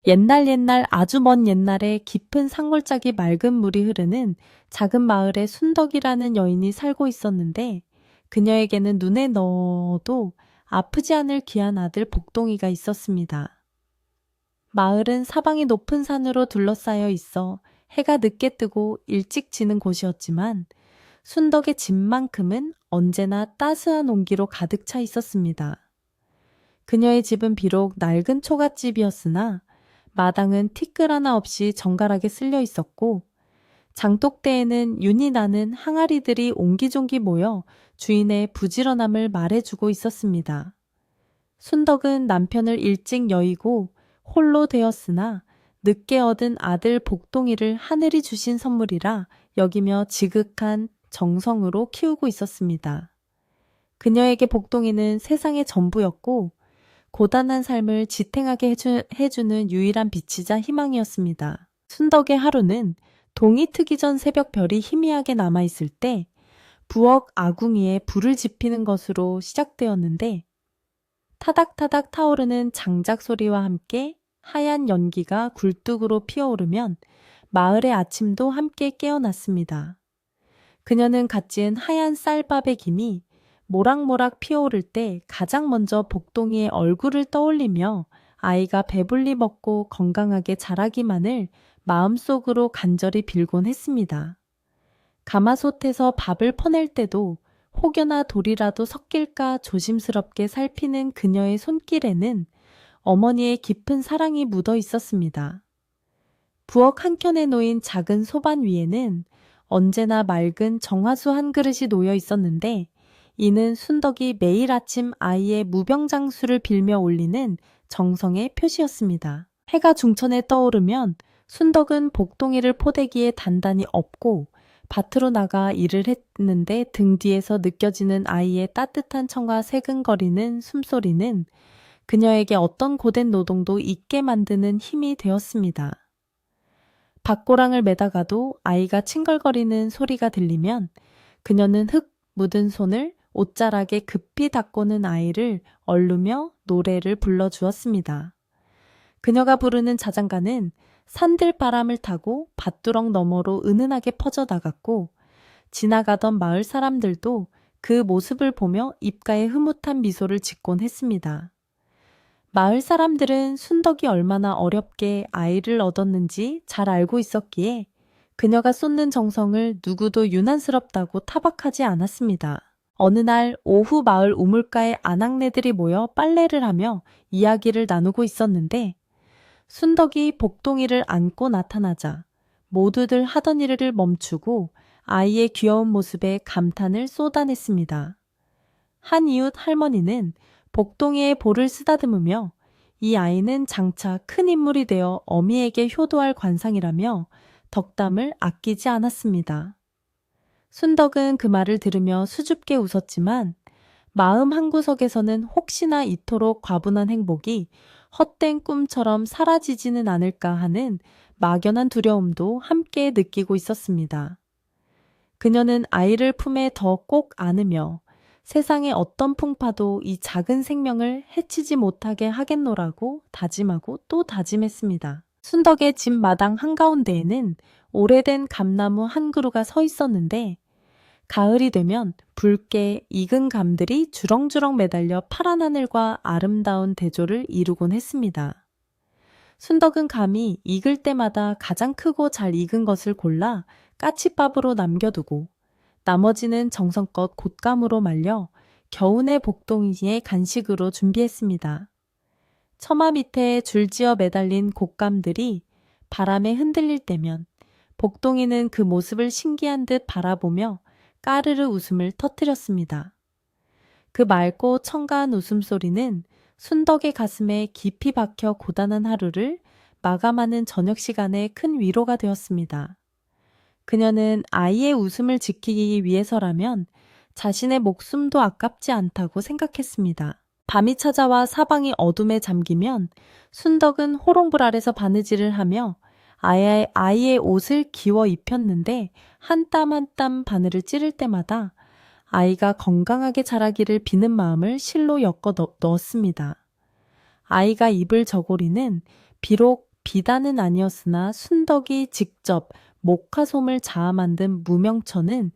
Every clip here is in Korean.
옛날 아주 먼 옛날에 깊은 산골짜기 맑은 물이 흐르는 작은 마을에 순덕이라는 여인이 살고 있었는데 그녀에게는 눈에 넣어도 아프지 않을 귀한 아들 복동이가 있었습니다. 마을은 사방이 높은 산으로 둘러싸여 있어 해가 늦게 뜨고 일찍 지는 곳이었지만 순덕의 집만큼은 언제나 따스한 온기로 가득 차 있었습니다. 그녀의 집은 비록 낡은 초가집이었으나 마당은 티끌 하나 없이 정갈하게 쓸려 있었고 장독대에는 윤이 나는 항아리들이 옹기종기 모여 주인의 부지런함을 말해주고 있었습니다. 순덕은 남편을 일찍 여의고 홀로 되었으나 늦게 얻은 아들 복동이를 하늘이 주신 선물이라 여기며 지극한 정성으로 키우고 있었습니다. 그녀에게 복동이는 세상의 전부였고 고단한 삶을 지탱하게 해주는 유일한 빛이자 희망이었습니다. 순덕의 하루는 동이 트기 전 새벽별이 희미하게 남아있을 때 부엌 아궁이에 불을 지피는 것으로 시작되었는데 타닥타닥 타오르는 장작 소리와 함께 하얀 연기가 굴뚝으로 피어오르면 마을의 아침도 함께 깨어났습니다. 그녀는 갓 지은 하얀 쌀밥의 김이 모락모락 피어오를 때 가장 먼저 복동이의 얼굴을 떠올리며 아이가 배불리 먹고 건강하게 자라기만을 마음속으로 간절히 빌곤 했습니다. 가마솥에서 밥을 퍼낼 때도 혹여나 돌이라도 섞일까 조심스럽게 살피는 그녀의 손길에는 어머니의 깊은 사랑이 묻어 있었습니다. 부엌 한켠에 놓인 작은 소반 위에는 언제나 맑은 정화수 한 그릇이 놓여 있었는데 이는 순덕이 매일 아침 아이의 무병장수를 빌며 올리는 정성의 표시였습니다. 해가 중천에 떠오르면 순덕은 복동이를 포대기에 단단히 엎고 밭으로 나가 일을 했는데 등 뒤에서 느껴지는 아이의 따뜻한 청과 새근거리는 숨소리는 그녀에게 어떤 고된 노동도 잊게 만드는 힘이 되었습니다. 밭고랑을 매다가도 아이가 칭얼거리는 소리가 들리면 그녀는 흙 묻은 손을 옷자락에 급히 닦고는 아이를 얼르며 노래를 불러주었습니다. 그녀가 부르는 자장가는 산들바람을 타고 밭두렁 너머로 은은하게 퍼져나갔고 지나가던 마을 사람들도 그 모습을 보며 입가에 흐뭇한 미소를 짓곤 했습니다. 마을 사람들은 순덕이 얼마나 어렵게 아이를 얻었는지 잘 알고 있었기에 그녀가 쏟는 정성을 누구도 유난스럽다고 타박하지 않았습니다. 어느 날 오후 마을 우물가에 아낙네들이 모여 빨래를 하며 이야기를 나누고 있었는데 순덕이 복동이를 안고 나타나자 모두들 하던 일을 멈추고 아이의 귀여운 모습에 감탄을 쏟아냈습니다. 한 이웃 할머니는 복동이의 볼을 쓰다듬으며 이 아이는 장차 큰 인물이 되어 어미에게 효도할 관상이라며 덕담을 아끼지 않았습니다. 순덕은 그 말을 들으며 수줍게 웃었지만 마음 한구석에서는 혹시나 이토록 과분한 행복이 헛된 꿈처럼 사라지지는 않을까 하는 막연한 두려움도 함께 느끼고 있었습니다. 그녀는 아이를 품에 더 꼭 안으며 세상의 어떤 풍파도 이 작은 생명을 해치지 못하게 하겠노라고 다짐하고 또 다짐했습니다. 순덕의 집 마당 한가운데에는 오래된 감나무 한 그루가 서 있었는데 가을이 되면 붉게 익은 감들이 주렁주렁 매달려 파란 하늘과 아름다운 대조를 이루곤 했습니다. 순덕은 감이 익을 때마다 가장 크고 잘 익은 것을 골라 까치밥으로 남겨두고 나머지는 정성껏 곶감으로 말려 겨우내 복동이의 간식으로 준비했습니다. 처마 밑에 줄지어 매달린 곶감들이 바람에 흔들릴 때면 복동이는 그 모습을 신기한 듯 바라보며 까르르 웃음을 터뜨렸습니다. 그 맑고 청가한 웃음소리는 순덕의 가슴에 깊이 박혀 고단한 하루를 마감하는 저녁 시간에 큰 위로가 되었습니다. 그녀는 아이의 웃음을 지키기 위해서라면 자신의 목숨도 아깝지 않다고 생각했습니다. 밤이 찾아와 사방이 어둠에 잠기면 순덕은 호롱불 아래서 바느질을 하며 아이의 옷을 기워 입혔는데 한 땀 한 땀 바늘을 찌를 때마다 아이가 건강하게 자라기를 비는 마음을 실로 엮어 넣었습니다. 아이가 입을 저고리는 비록 비단은 아니었으나 순덕이 직접 목화솜을 자아 만든 무명천은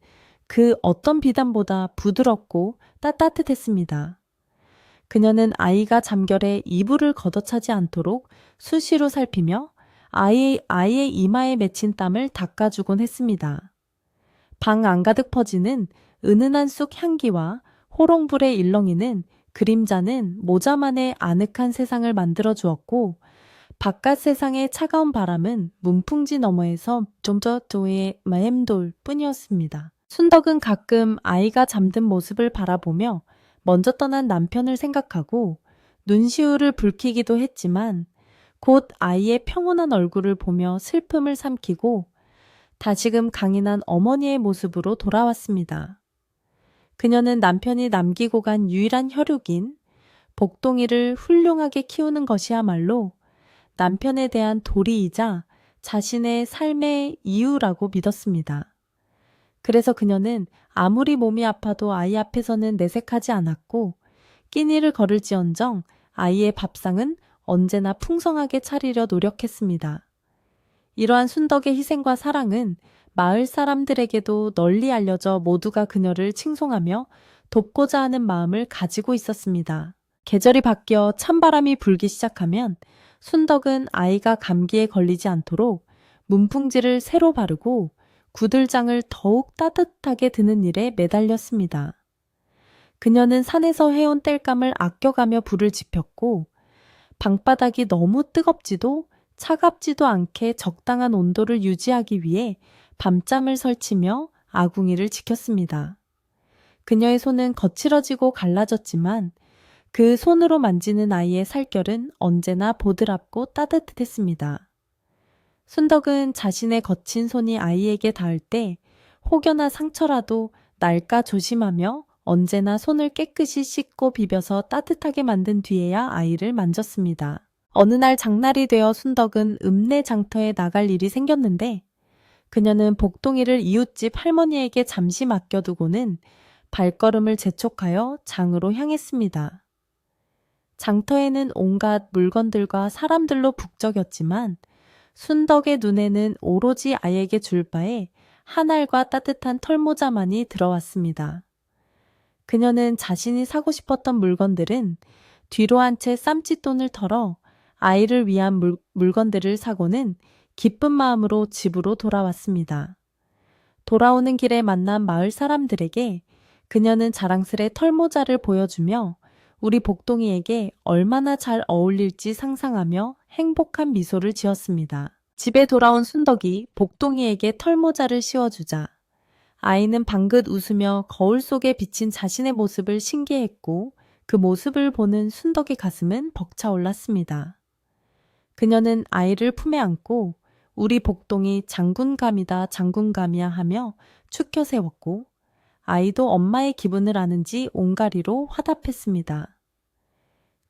그 어떤 비단보다 부드럽고 따뜻했습니다. 그녀는 아이가 잠결에 이불을 걷어차지 않도록 수시로 살피며 아이의 이마에 맺힌 땀을 닦아주곤 했습니다. 방 안가득 퍼지는 은은한 쑥 향기와 호롱불의 일렁이는 그림자는 모자만의 아늑한 세상을 만들어 주었고, 바깥 세상의 차가운 바람은 문풍지 너머에서 좀저조의 마엠돌 뿐이었습니다. 순덕은 가끔 아이가 잠든 모습을 바라보며 먼저 떠난 남편을 생각하고 눈시울을 붉히기도 했지만 곧 아이의 평온한 얼굴을 보며 슬픔을 삼키고 다시금 강인한 어머니의 모습으로 돌아왔습니다. 그녀는 남편이 남기고 간 유일한 혈육인 복동이를 훌륭하게 키우는 것이야말로 남편에 대한 도리이자 자신의 삶의 이유라고 믿었습니다. 그래서 그녀는 아무리 몸이 아파도 아이 앞에서는 내색하지 않았고 끼니를 거를지언정 아이의 밥상은 언제나 풍성하게 차리려 노력했습니다. 이러한 순덕의 희생과 사랑은 마을 사람들에게도 널리 알려져 모두가 그녀를 칭송하며 돕고자 하는 마음을 가지고 있었습니다. 계절이 바뀌어 찬바람이 불기 시작하면 순덕은 아이가 감기에 걸리지 않도록 문풍지를 새로 바르고 구들장을 더욱 따뜻하게 드는 일에 매달렸습니다. 그녀는 산에서 해온 땔감을 아껴가며 불을 지폈고 방바닥이 너무 뜨겁지도 차갑지도 않게 적당한 온도를 유지하기 위해 밤잠을 설치며 아궁이를 지켰습니다. 그녀의 손은 거칠어지고 갈라졌지만 그 손으로 만지는 아이의 살결은 언제나 보드랍고 따뜻했습니다. 순덕은 자신의 거친 손이 아이에게 닿을 때 혹여나 상처라도 날까 조심하며 언제나 손을 깨끗이 씻고 비벼서 따뜻하게 만든 뒤에야 아이를 만졌습니다. 어느 날 장날이 되어 순덕은 읍내 장터에 나갈 일이 생겼는데 그녀는 복동이를 이웃집 할머니에게 잠시 맡겨두고는 발걸음을 재촉하여 장으로 향했습니다. 장터에는 온갖 물건들과 사람들로 북적였지만 순덕의 눈에는 오로지 아이에게 줄 바에 한 알과 따뜻한 털모자만이 들어왔습니다. 그녀는 자신이 사고 싶었던 물건들은 뒤로 한 채 쌈짓돈을 털어 아이를 위한 물건들을 사고는 기쁜 마음으로 집으로 돌아왔습니다. 돌아오는 길에 만난 마을 사람들에게 그녀는 자랑스레 털모자를 보여주며 우리 복동이에게 얼마나 잘 어울릴지 상상하며 행복한 미소를 지었습니다. 집에 돌아온 순덕이 복동이에게 털모자를 씌워주자 아이는 방긋 웃으며 거울 속에 비친 자신의 모습을 신기했고 그 모습을 보는 순덕의 가슴은 벅차올랐습니다. 그녀는 아이를 품에 안고 우리 복동이 장군감이다 장군감이야 하며 축혀 세웠고 아이도 엄마의 기분을 아는지 온가리로 화답했습니다.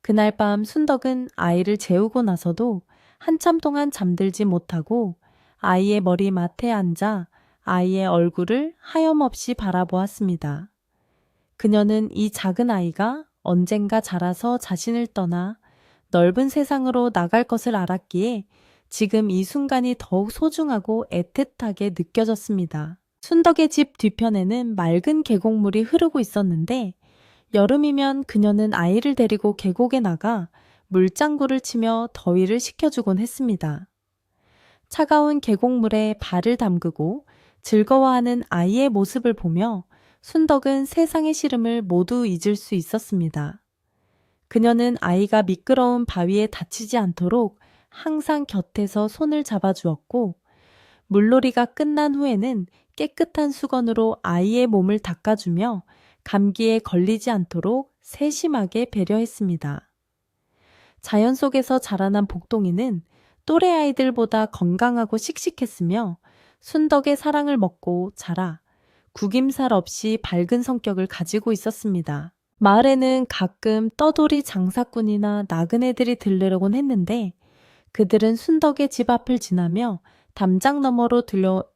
그날 밤 순덕은 아이를 재우고 나서도 한참 동안 잠들지 못하고 아이의 머리 맡에 앉아 아이의 얼굴을 하염없이 바라보았습니다. 그녀는 이 작은 아이가 언젠가 자라서 자신을 떠나 넓은 세상으로 나갈 것을 알았기에 지금 이 순간이 더욱 소중하고 애틋하게 느껴졌습니다. 순덕의 집 뒤편에는 맑은 계곡물이 흐르고 있었는데 여름이면 그녀는 아이를 데리고 계곡에 나가 물장구를 치며 더위를 식혀주곤 했습니다. 차가운 계곡물에 발을 담그고 즐거워하는 아이의 모습을 보며 순덕은 세상의 시름을 모두 잊을 수 있었습니다. 그녀는 아이가 미끄러운 바위에 다치지 않도록 항상 곁에서 손을 잡아주었고 물놀이가 끝난 후에는 깨끗한 수건으로 아이의 몸을 닦아주며 감기에 걸리지 않도록 세심하게 배려했습니다. 자연 속에서 자라난 복동이는 또래 아이들보다 건강하고 씩씩했으며 순덕의 사랑을 먹고 자라 구김살 없이 밝은 성격을 가지고 있었습니다. 마을에는 가끔 떠돌이 장사꾼이나 나그네들이 들르려곤 했는데 그들은 순덕의 집 앞을 지나며 담장 너머로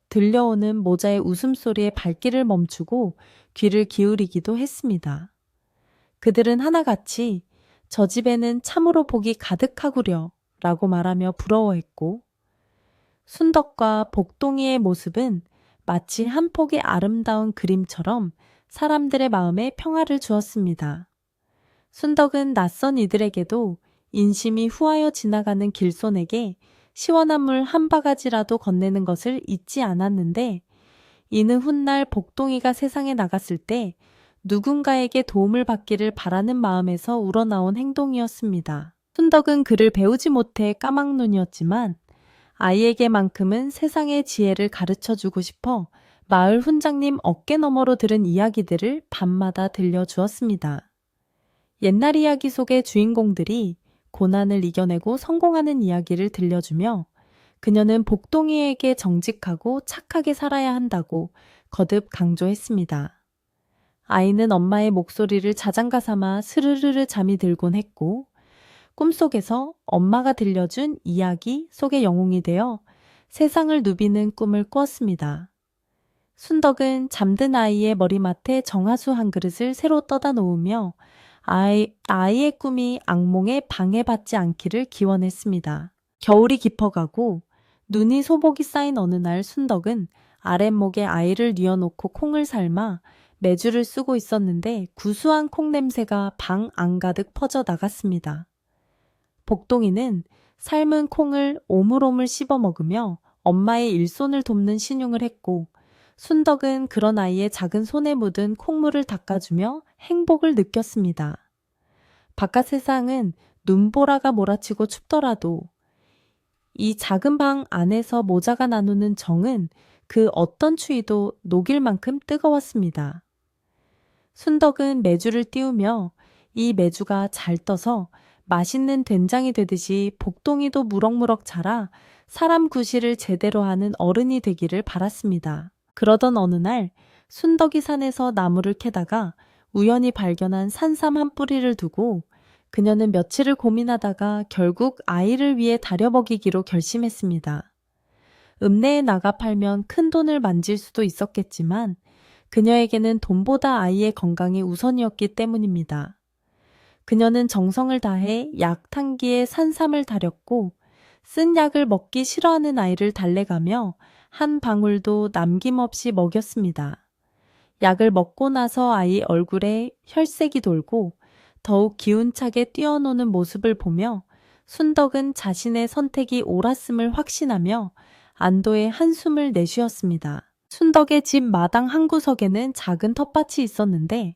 들려오는 모자의 웃음소리에 발길을 멈추고 귀를 기울이기도 했습니다. 그들은 하나같이 저 집에는 참으로 복이 가득하구려 라고 말하며 부러워했고, 순덕과 복동이의 모습은 마치 한 폭의 아름다운 그림처럼 사람들의 마음에 평화를 주었습니다. 순덕은 낯선 이들에게도 인심이 후하여 지나가는 길손에게 시원한 물 한 바가지라도 건네는 것을 잊지 않았는데, 이는 훗날 복동이가 세상에 나갔을 때 누군가에게 도움을 받기를 바라는 마음에서 우러나온 행동이었습니다. 순덕은 그를 배우지 못해 까막눈이었지만 아이에게만큼은 세상의 지혜를 가르쳐주고 싶어 마을 훈장님 어깨너머로 들은 이야기들을 밤마다 들려주었습니다. 옛날 이야기 속의 주인공들이 고난을 이겨내고 성공하는 이야기를 들려주며 그녀는 복동이에게 정직하고 착하게 살아야 한다고 거듭 강조했습니다. 아이는 엄마의 목소리를 자장가 삼아 스르르르 잠이 들곤 했고, 꿈속에서 엄마가 들려준 이야기 속의 영웅이 되어 세상을 누비는 꿈을 꾸었습니다. 순덕은 잠든 아이의 머리맡에 정화수 한 그릇을 새로 떠다 놓으며 아이의 꿈이 악몽에 방해받지 않기를 기원했습니다. 겨울이 깊어가고 눈이 소복이 쌓인 어느 날 순덕은 아랫목에 아이를 뉘어놓고 콩을 삶아 메주를 쓰고 있었는데 구수한 콩 냄새가 방 안가득 퍼져 나갔습니다. 복동이는 삶은 콩을 오물오물 씹어 먹으며 엄마의 일손을 돕는 신용을 했고, 순덕은 그런 아이의 작은 손에 묻은 콩물을 닦아주며 행복을 느꼈습니다. 바깥 세상은 눈보라가 몰아치고 춥더라도 이 작은 방 안에서 모자가 나누는 정은 그 어떤 추위도 녹일 만큼 뜨거웠습니다. 순덕은 메주를 띄우며 이 메주가 잘 떠서 맛있는 된장이 되듯이 복동이도 무럭무럭 자라 사람 구실을 제대로 하는 어른이 되기를 바랐습니다. 그러던 어느 날 순덕이 산에서 나무를 캐다가 우연히 발견한 산삼 한 뿌리를 두고 그녀는 며칠을 고민하다가 결국 아이를 위해 다려먹이기로 결심했습니다. 읍내에 나가 팔면 큰 돈을 만질 수도 있었겠지만 그녀에게는 돈보다 아이의 건강이 우선이었기 때문입니다. 그녀는 정성을 다해 약탕기에 산삼을 다렸고 쓴 약을 먹기 싫어하는 아이를 달래가며 한 방울도 남김없이 먹였습니다. 약을 먹고 나서 아이 얼굴에 혈색이 돌고 더욱 기운차게 뛰어노는 모습을 보며 순덕은 자신의 선택이 옳았음을 확신하며 안도의 한숨을 내쉬었습니다. 순덕의 집 마당 한 구석에는 작은 텃밭이 있었는데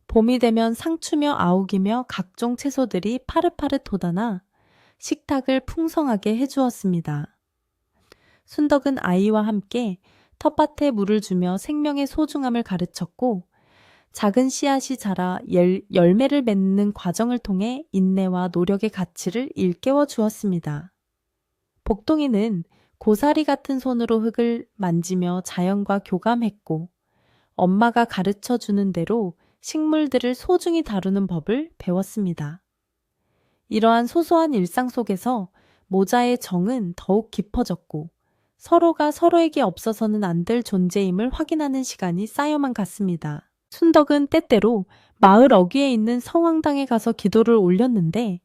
봄이 되면 상추며 아욱이며 각종 채소들이 파릇파릇 돋아나 식탁을 풍성하게 해주었습니다. 순덕은 아이와 함께 텃밭에 물을 주며 생명의 소중함을 가르쳤고 작은 씨앗이 자라 열매를 맺는 과정을 통해 인내와 노력의 가치를 일깨워 주었습니다. 복동이는 고사리 같은 손으로 흙을 만지며 자연과 교감했고 엄마가 가르쳐 주는 대로 식물들을 소중히 다루는 법을 배웠습니다. 이러한 소소한 일상 속에서 모자의 정은 더욱 깊어졌고 서로가 서로에게 없어서는 안 될 존재임을 확인하는 시간이 쌓여만 갔습니다. 순덕은 때때로 마을 어귀에 있는 성황당에 가서 기도를 올렸는데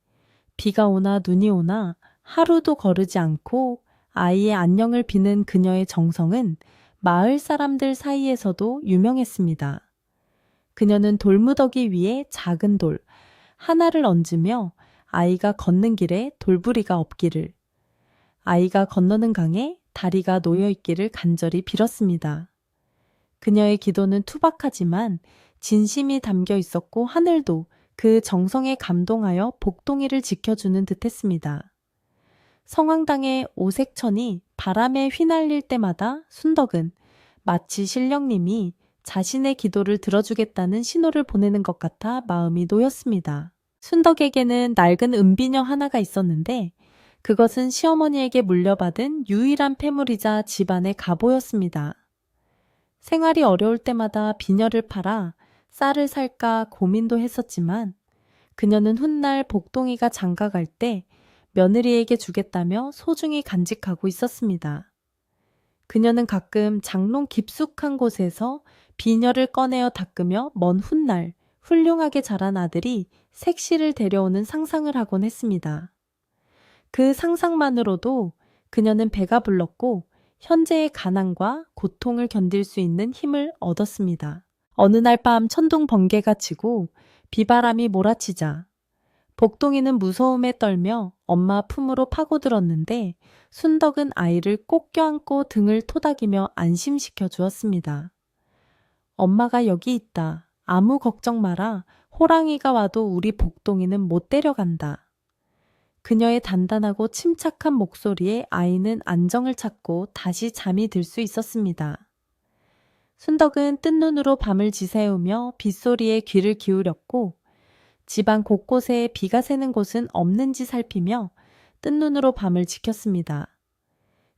비가 오나 눈이 오나 하루도 거르지 않고 아이의 안녕을 비는 그녀의 정성은 마을 사람들 사이에서도 유명했습니다. 그녀는 돌무더기 위에 작은 돌 하나를 얹으며 아이가 걷는 길에 돌부리가 없기를, 아이가 건너는 강에 다리가 놓여있기를 간절히 빌었습니다. 그녀의 기도는 투박하지만 진심이 담겨 있었고 하늘도 그 정성에 감동하여 복동이를 지켜주는 듯했습니다. 성황당의 오색천이 바람에 휘날릴 때마다 순덕은 마치 신령님이 자신의 기도를 들어주겠다는 신호를 보내는 것 같아 마음이 놓였습니다. 순덕에게는 낡은 은비녀 하나가 있었는데 그것은 시어머니에게 물려받은 유일한 폐물이자 집안의 가보였습니다. 생활이 어려울 때마다 비녀를 팔아 쌀을 살까 고민도 했었지만 그녀는 훗날 복동이가 장가갈 때 며느리에게 주겠다며 소중히 간직하고 있었습니다. 그녀는 가끔 장롱 깊숙한 곳에서 비녀를 꺼내어 닦으며 먼 훗날 훌륭하게 자란 아들이 색시를 데려오는 상상을 하곤 했습니다. 그 상상만으로도 그녀는 배가 불렀고 현재의 가난과 고통을 견딜 수 있는 힘을 얻었습니다. 어느 날 밤 천둥 번개가 치고 비바람이 몰아치자 복동이는 무서움에 떨며 엄마 품으로 파고들었는데 순덕은 아이를 꼭 껴안고 등을 토닥이며 안심시켜 주었습니다. 엄마가 여기 있다. 아무 걱정 마라. 호랑이가 와도 우리 복동이는 못 데려간다. 그녀의 단단하고 침착한 목소리에 아이는 안정을 찾고 다시 잠이 들 수 있었습니다. 순덕은 뜬 눈으로 밤을 지새우며 빗소리에 귀를 기울였고 집안 곳곳에 비가 새는 곳은 없는지 살피며 뜬 눈으로 밤을 지켰습니다.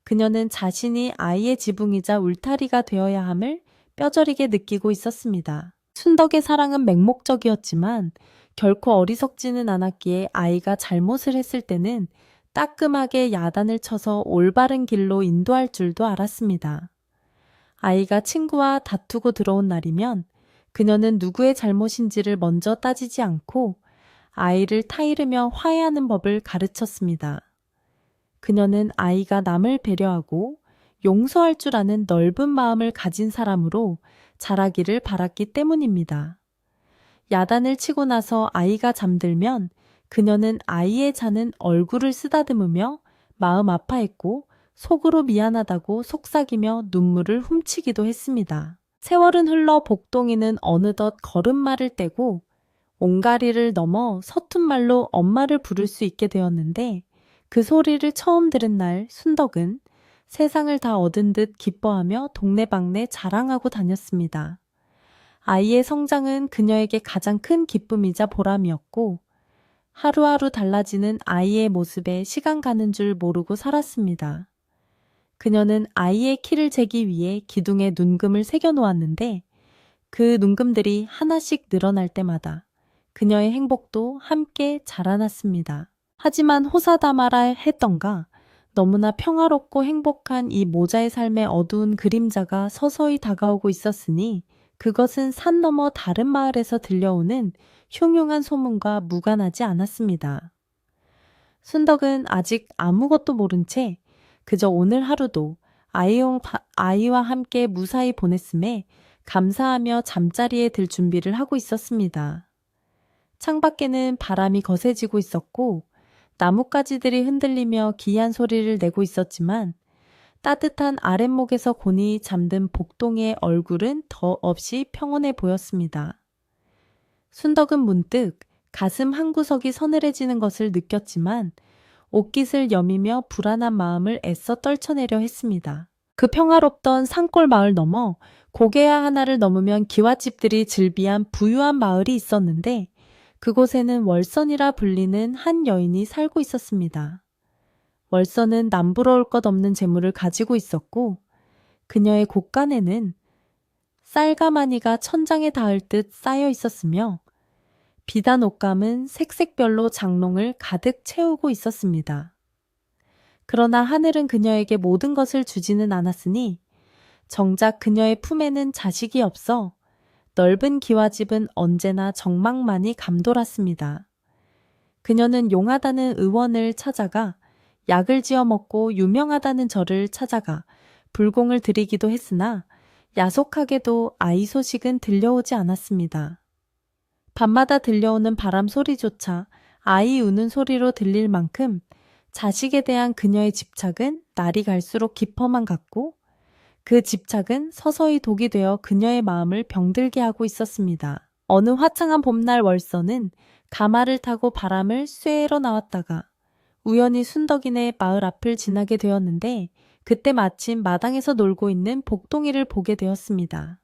그녀는 자신이 아이의 지붕이자 울타리가 되어야 함을 뼈저리게 느끼고 있었습니다. 순덕의 사랑은 맹목적이었지만 결코 어리석지는 않았기에 아이가 잘못을 했을 때는 따끔하게 야단을 쳐서 올바른 길로 인도할 줄도 알았습니다. 아이가 친구와 다투고 들어온 날이면 그녀는 누구의 잘못인지를 먼저 따지지 않고 아이를 타이르며 화해하는 법을 가르쳤습니다. 그녀는 아이가 남을 배려하고 용서할 줄 아는 넓은 마음을 가진 사람으로 자라기를 바랐기 때문입니다. 야단을 치고 나서 아이가 잠들면 그녀는 아이의 자는 얼굴을 쓰다듬으며 마음 아파했고 속으로 미안하다고 속삭이며 눈물을 훔치기도 했습니다. 세월은 흘러 복동이는 어느덧 걸음마를 떼고 옹가리를 넘어 서툰 말로 엄마를 부를 수 있게 되었는데 그 소리를 처음 들은 날 순덕은 세상을 다 얻은 듯 기뻐하며 동네방네 자랑하고 다녔습니다. 아이의 성장은 그녀에게 가장 큰 기쁨이자 보람이었고 하루하루 달라지는 아이의 모습에 시간 가는 줄 모르고 살았습니다. 그녀는 아이의 키를 재기 위해 기둥에 눈금을 새겨 놓았는데 그 눈금들이 하나씩 늘어날 때마다 그녀의 행복도 함께 자라났습니다. 하지만 호사다마라 했던가 너무나 평화롭고 행복한 이 모자의 삶의 어두운 그림자가 서서히 다가오고 있었으니 그것은 산 너머 다른 마을에서 들려오는 흉흉한 소문과 무관하지 않았습니다. 순덕은 아직 아무것도 모른 채 그저 오늘 하루도 아이와 함께 무사히 보냈음에 감사하며 잠자리에 들 준비를 하고 있었습니다. 창밖에는 바람이 거세지고 있었고 나뭇가지들이 흔들리며 기이한 소리를 내고 있었지만 따뜻한 아랫목에서 곤히 잠든 복동이의 얼굴은 더없이 평온해 보였습니다. 순덕은 문득 가슴 한구석이 서늘해지는 것을 느꼈지만 옷깃을 여미며 불안한 마음을 애써 떨쳐내려 했습니다. 그 평화롭던 산골 마을 넘어 고개야 하나를 넘으면 기와집들이 즐비한 부유한 마을이 있었는데 그곳에는 월선이라 불리는 한 여인이 살고 있었습니다. 월선은 남부러울 것 없는 재물을 가지고 있었고 그녀의 곳간에는 쌀가마니가 천장에 닿을 듯 쌓여 있었으며 비단 옷감은 색색별로 장롱을 가득 채우고 있었습니다. 그러나 하늘은 그녀에게 모든 것을 주지는 않았으니 정작 그녀의 품에는 자식이 없어 넓은 기와집은 언제나 정막만이 감돌았습니다. 그녀는 용하다는 의원을 찾아가 약을 지어 먹고 유명하다는 절을 찾아가 불공을 드리기도 했으나 야속하게도 아이 소식은 들려오지 않았습니다. 밤마다 들려오는 바람 소리조차 아이 우는 소리로 들릴 만큼 자식에 대한 그녀의 집착은 날이 갈수록 깊어만 갔고 그 집착은 서서히 독이 되어 그녀의 마음을 병들게 하고 있었습니다. 어느 화창한 봄날 월선은 가마를 타고 바람을 쐬러 나왔다가 우연히 순덕이네 마을 앞을 지나게 되었는데 그때 마침 마당에서 놀고 있는 복동이를 보게 되었습니다.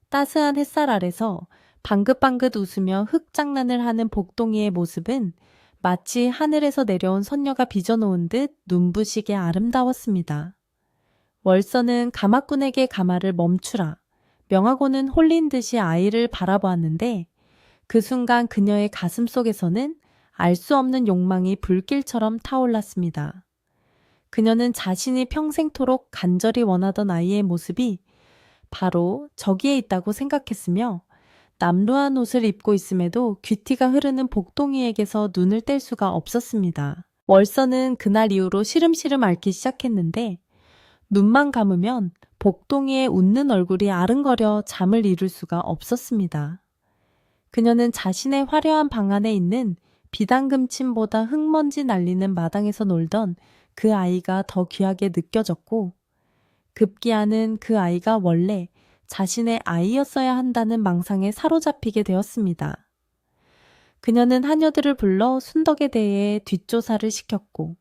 따스한 햇살 아래서 방긋방긋 웃으며 흙장난을 하는 복동이의 모습은 마치 하늘에서 내려온 선녀가 빚어놓은 듯 눈부시게 아름다웠습니다. 월선은 가마꾼에게 가마를 멈추라 명하고는 홀린 듯이 아이를 바라보았는데 그 순간 그녀의 가슴 속에서는 알 수 없는 욕망이 불길처럼 타올랐습니다. 그녀는 자신이 평생토록 간절히 원하던 아이의 모습이 바로 저기에 있다고 생각했으며 남루한 옷을 입고 있음에도 귀티가 흐르는 복동이에게서 눈을 뗄 수가 없었습니다. 월서는 그날 이후로 시름시름 앓기 시작했는데 눈만 감으면 복동이의 웃는 얼굴이 아른거려 잠을 이룰 수가 없었습니다. 그녀는 자신의 화려한 방 안에 있는 비단금침보다 흙먼지 날리는 마당에서 놀던 그 아이가 더 귀하게 느껴졌고 급기야는 그 아이가 원래 자신의 아이였어야 한다는 망상에 사로잡히게 되었습니다. 그녀는 하녀들을 불러 순덕에 대해 뒷조사를 시켰고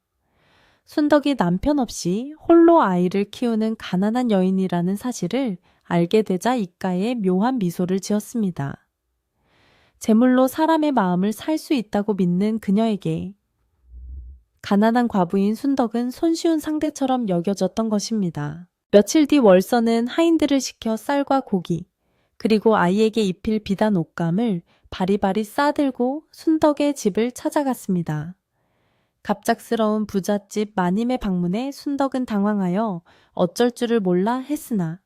순덕이 남편 없이 홀로 아이를 키우는 가난한 여인이라는 사실을 알게 되자 입가에 묘한 미소를 지었습니다. 재물로 사람의 마음을 살 수 있다고 믿는 그녀에게 가난한 과부인 순덕은 손쉬운 상대처럼 여겨졌던 것입니다. 며칠 뒤 월서는 하인들을 시켜 쌀과 고기, 그리고 아이에게 입힐 비단 옷감을 바리바리 싸들고 순덕의 집을 찾아갔습니다. 갑작스러운 부잣집 마님의 방문에 순덕은 당황하여 어쩔 줄을 몰라 했으나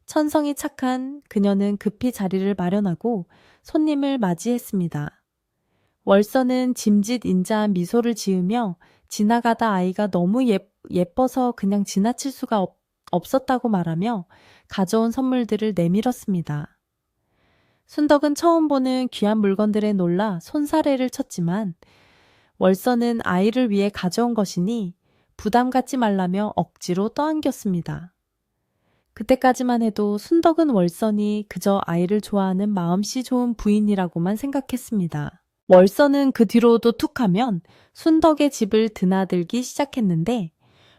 천성이 착한 그녀는 급히 자리를 마련하고 손님을 맞이했습니다. 월서는 짐짓 인자한 미소를 지으며 지나가다 아이가 너무 예뻐서 그냥 지나칠 수가 없었다고 말하며 가져온 선물들을 내밀었습니다. 순덕은 처음 보는 귀한 물건들에 놀라 손사래를 쳤지만 월서는 아이를 위해 가져온 것이니 부담 갖지 말라며 억지로 떠안겼습니다. 그때까지만 해도 순덕은 월선이 그저 아이를 좋아하는 마음씨 좋은 부인이라고만 생각했습니다. 월선은 그 뒤로도 툭하면 순덕의 집을 드나들기 시작했는데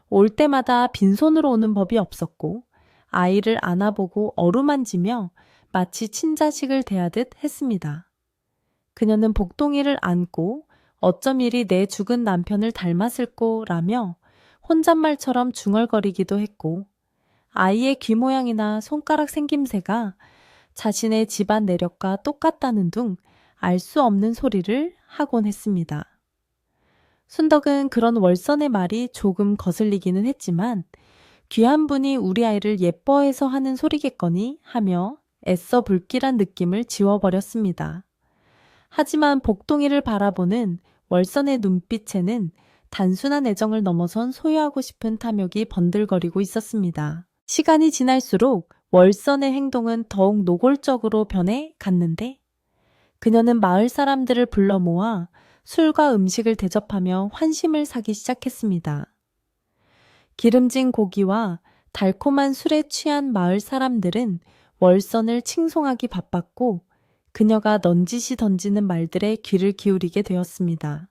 올 때마다 빈손으로 오는 법이 없었고 아이를 안아보고 어루만지며 마치 친자식을 대하듯 했습니다. 그녀는 복동이를 안고 어쩜 이리 내 죽은 남편을 닮았을꼬라며 혼잣말처럼 중얼거리기도 했고 아이의 귀 모양이나 손가락 생김새가 자신의 집안 내력과 똑같다는 둥 알 수 없는 소리를 하곤 했습니다. 순덕은 그런 월선의 말이 조금 거슬리기는 했지만 귀한 분이 우리 아이를 예뻐해서 하는 소리겠거니 하며 애써 불길한 느낌을 지워버렸습니다. 하지만 복동이를 바라보는 월선의 눈빛에는 단순한 애정을 넘어선 소유하고 싶은 탐욕이 번들거리고 있었습니다. 시간이 지날수록 월선의 행동은 더욱 노골적으로 변해 갔는데 그녀는 마을 사람들을 불러 모아 술과 음식을 대접하며 환심을 사기 시작했습니다. 기름진 고기와 달콤한 술에 취한 마을 사람들은 월선을 칭송하기 바빴고 그녀가 넌지시 던지는 말들에 귀를 기울이게 되었습니다.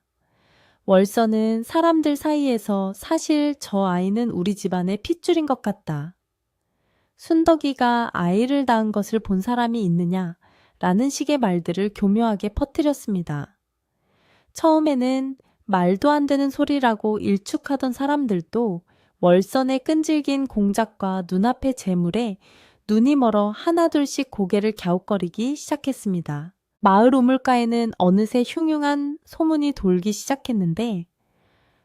월선은 사람들 사이에서 사실 저 아이는 우리 집안의 핏줄인 것 같다. 순덕이가 아이를 낳은 것을 본 사람이 있느냐? 라는 식의 말들을 교묘하게 퍼뜨렸습니다. 처음에는 말도 안 되는 소리라고 일축하던 사람들도 월선의 끈질긴 공작과 눈앞의 재물에 눈이 멀어 하나둘씩 고개를 갸웃거리기 시작했습니다. 마을 우물가에는 어느새 흉흉한 소문이 돌기 시작했는데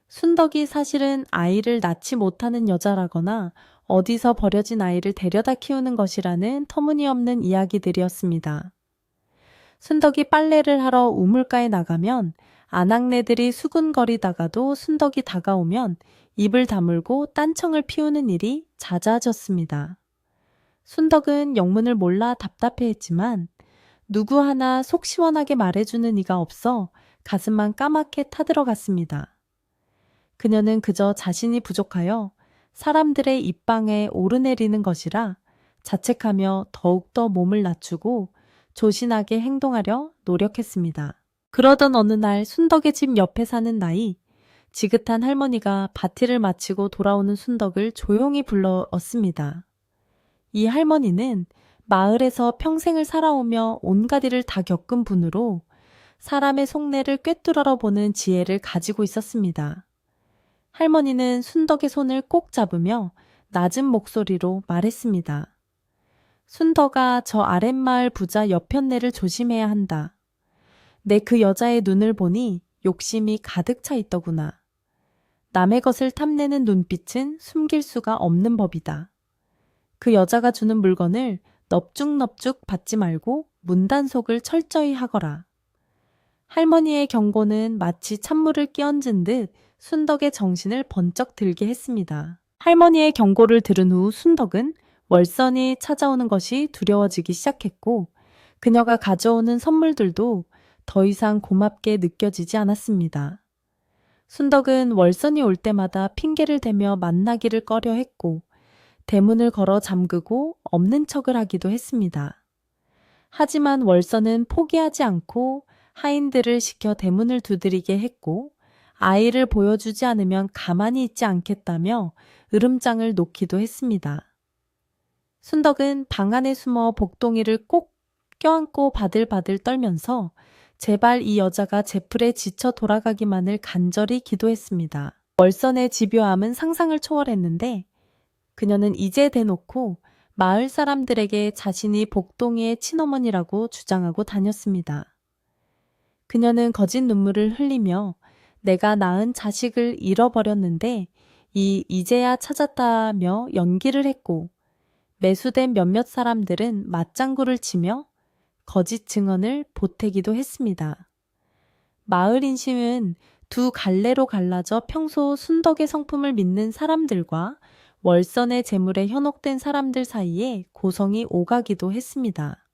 순덕이 사실은 아이를 낳지 못하는 여자라거나 어디서 버려진 아이를 데려다 키우는 것이라는 터무니없는 이야기들이었습니다. 순덕이 빨래를 하러 우물가에 나가면 아낙네들이 수군거리다가도 순덕이 다가오면 입을 다물고 딴청을 피우는 일이 잦아졌습니다. 순덕은 영문을 몰라 답답해했지만 누구 하나 속 시원하게 말해주는 이가 없어 가슴만 까맣게 타들어갔습니다. 그녀는 그저 자신이 부족하여 사람들의 입방에 오르내리는 것이라 자책하며 더욱더 몸을 낮추고 조신하게 행동하려 노력했습니다. 그러던 어느 날 순덕의 집 옆에 사는 나이, 지긋한 할머니가 밭일을 마치고 돌아오는 순덕을 조용히 불러었습니다. 이 할머니는 마을에서 평생을 살아오며 온갖 일을 다 겪은 분으로 사람의 속내를 꿰뚫어 보는 지혜를 가지고 있었습니다. 할머니는 순덕의 손을 꼭 잡으며 낮은 목소리로 말했습니다. 순덕아, 저 아랫마을 부자 여편네를 조심해야 한다. 내 그 여자의 눈을 보니 욕심이 가득 차 있더구나. 남의 것을 탐내는 눈빛은 숨길 수가 없는 법이다. 그 여자가 주는 물건을 넙죽넙죽 받지 말고 문단속을 철저히 하거라. 할머니의 경고는 마치 찬물을 끼얹은 듯 순덕의 정신을 번쩍 들게 했습니다. 할머니의 경고를 들은 후 순덕은 월선이 찾아오는 것이 두려워지기 시작했고 그녀가 가져오는 선물들도 더 이상 고맙게 느껴지지 않았습니다. 순덕은 월선이 올 때마다 핑계를 대며 만나기를 꺼려했고 대문을 걸어 잠그고 없는 척을 하기도 했습니다. 하지만 월선은 포기하지 않고 하인들을 시켜 대문을 두드리게 했고 아이를 보여주지 않으면 가만히 있지 않겠다며 으름장을 놓기도 했습니다. 순덕은 방 안에 숨어 복동이를 꼭 껴안고 바들바들 떨면서 제발 이 여자가 제풀에 지쳐 돌아가기만을 간절히 기도했습니다. 월선의 집요함은 상상을 초월했는데 그녀는 이제 대놓고 마을 사람들에게 자신이 복동이의 친어머니라고 주장하고 다녔습니다. 그녀는 거짓 눈물을 흘리며 내가 낳은 자식을 잃어버렸는데 이제야 찾았다며 연기를 했고 매수된 몇몇 사람들은 맞장구를 치며 거짓 증언을 보태기도 했습니다. 마을 인심은 두 갈래로 갈라져 평소 순덕의 성품을 믿는 사람들과 월선의 재물에 현혹된 사람들 사이에 고성이 오가기도 했습니다.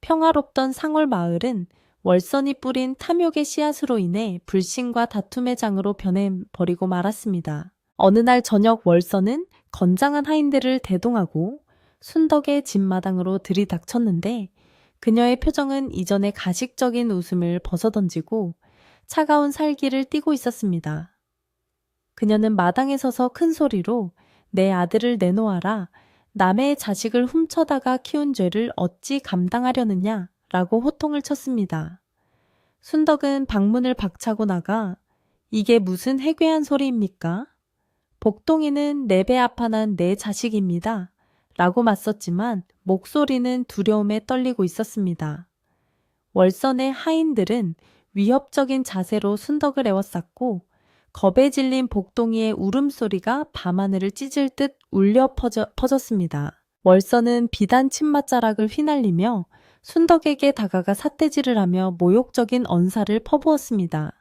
평화롭던 상월 마을은 월선이 뿌린 탐욕의 씨앗으로 인해 불신과 다툼의 장으로 변해버리고 말았습니다. 어느 날 저녁 월선은 건장한 하인들을 대동하고 순덕의 집마당으로 들이닥쳤는데 그녀의 표정은 이전의 가식적인 웃음을 벗어던지고 차가운 살기를 띠고 있었습니다. 그녀는 마당에 서서 큰 소리로 내 아들을 내놓아라. 남의 자식을 훔쳐다가 키운 죄를 어찌 감당하려느냐 라고 호통을 쳤습니다. 순덕은 방문을 박차고 나가 이게 무슨 해괴한 소리입니까? 복동이는 내 배 아파난 내 자식입니다. 라고 맞섰지만 목소리는 두려움에 떨리고 있었습니다. 월선의 하인들은 위협적인 자세로 순덕을 에워쌌고 겁에 질린 복동이의 울음소리가 밤하늘을 찢을 듯 울려 퍼졌습니다. 월선은 비단 침맛자락을 휘날리며 순덕에게 다가가 삿대질을 하며 모욕적인 언사를 퍼부었습니다.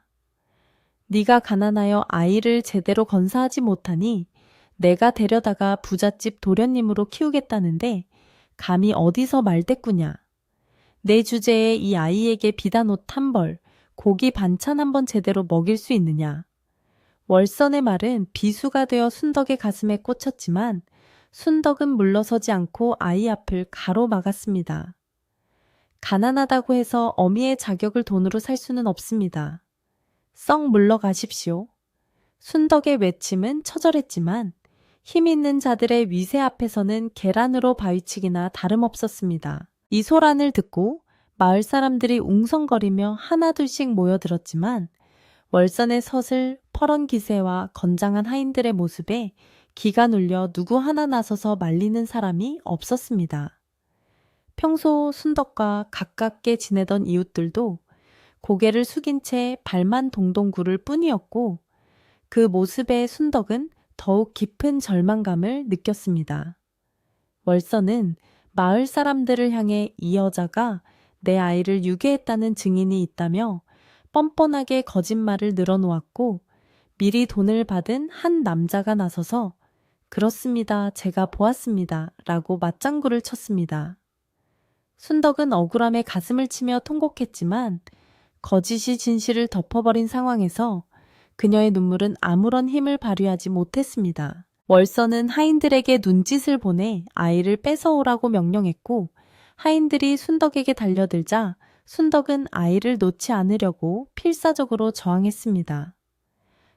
네가 가난하여 아이를 제대로 건사하지 못하니 내가 데려다가 부잣집 도련님으로 키우겠다는데 감히 어디서 말대꾸냐. 내 주제에 이 아이에게 비단 옷 한 벌, 고기 반찬 한 번 제대로 먹일 수 있느냐. 월선의 말은 비수가 되어 순덕의 가슴에 꽂혔지만 순덕은 물러서지 않고 아이 앞을 가로막았습니다. 가난하다고 해서 어미의 자격을 돈으로 살 수는 없습니다. 썩 물러가십시오. 순덕의 외침은 처절했지만 힘 있는 자들의 위세 앞에서는 계란으로 바위치기나 다름없었습니다. 이 소란을 듣고 마을 사람들이 웅성거리며 하나둘씩 모여들었지만 월선의 서슬 퍼런 기세와 건장한 하인들의 모습에 기가 눌려 누구 하나 나서서 말리는 사람이 없었습니다. 평소 순덕과 가깝게 지내던 이웃들도 고개를 숙인 채 발만 동동 구를 뿐이었고 그 모습에 순덕은 더욱 깊은 절망감을 느꼈습니다. 월선은 마을 사람들을 향해 이 여자가 내 아이를 유괴했다는 증인이 있다며 뻔뻔하게 거짓말을 늘어놓았고 미리 돈을 받은 한 남자가 나서서 그렇습니다. 제가 보았습니다. 라고 맞장구를 쳤습니다. 순덕은 억울함에 가슴을 치며 통곡했지만 거짓이 진실을 덮어버린 상황에서 그녀의 눈물은 아무런 힘을 발휘하지 못했습니다. 월선은 하인들에게 눈짓을 보내 아이를 뺏어오라고 명령했고 하인들이 순덕에게 달려들자 순덕은 아이를 놓지 않으려고 필사적으로 저항했습니다.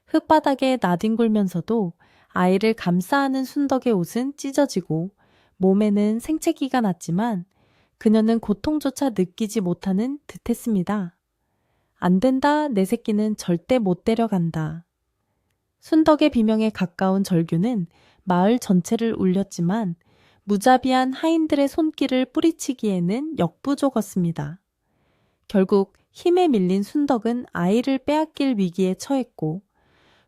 흙바닥에 나뒹굴면서도 아이를 감싸안은 순덕의 옷은 찢어지고 몸에는 생채기가 났지만 그녀는 고통조차 느끼지 못하는 듯했습니다. 안 된다, 내 새끼는 절대 못 데려간다. 순덕의 비명에 가까운 절규는 마을 전체를 울렸지만 무자비한 하인들의 손길을 뿌리치기에는 역부족었습니다. 결국 힘에 밀린 순덕은 아이를 빼앗길 위기에 처했고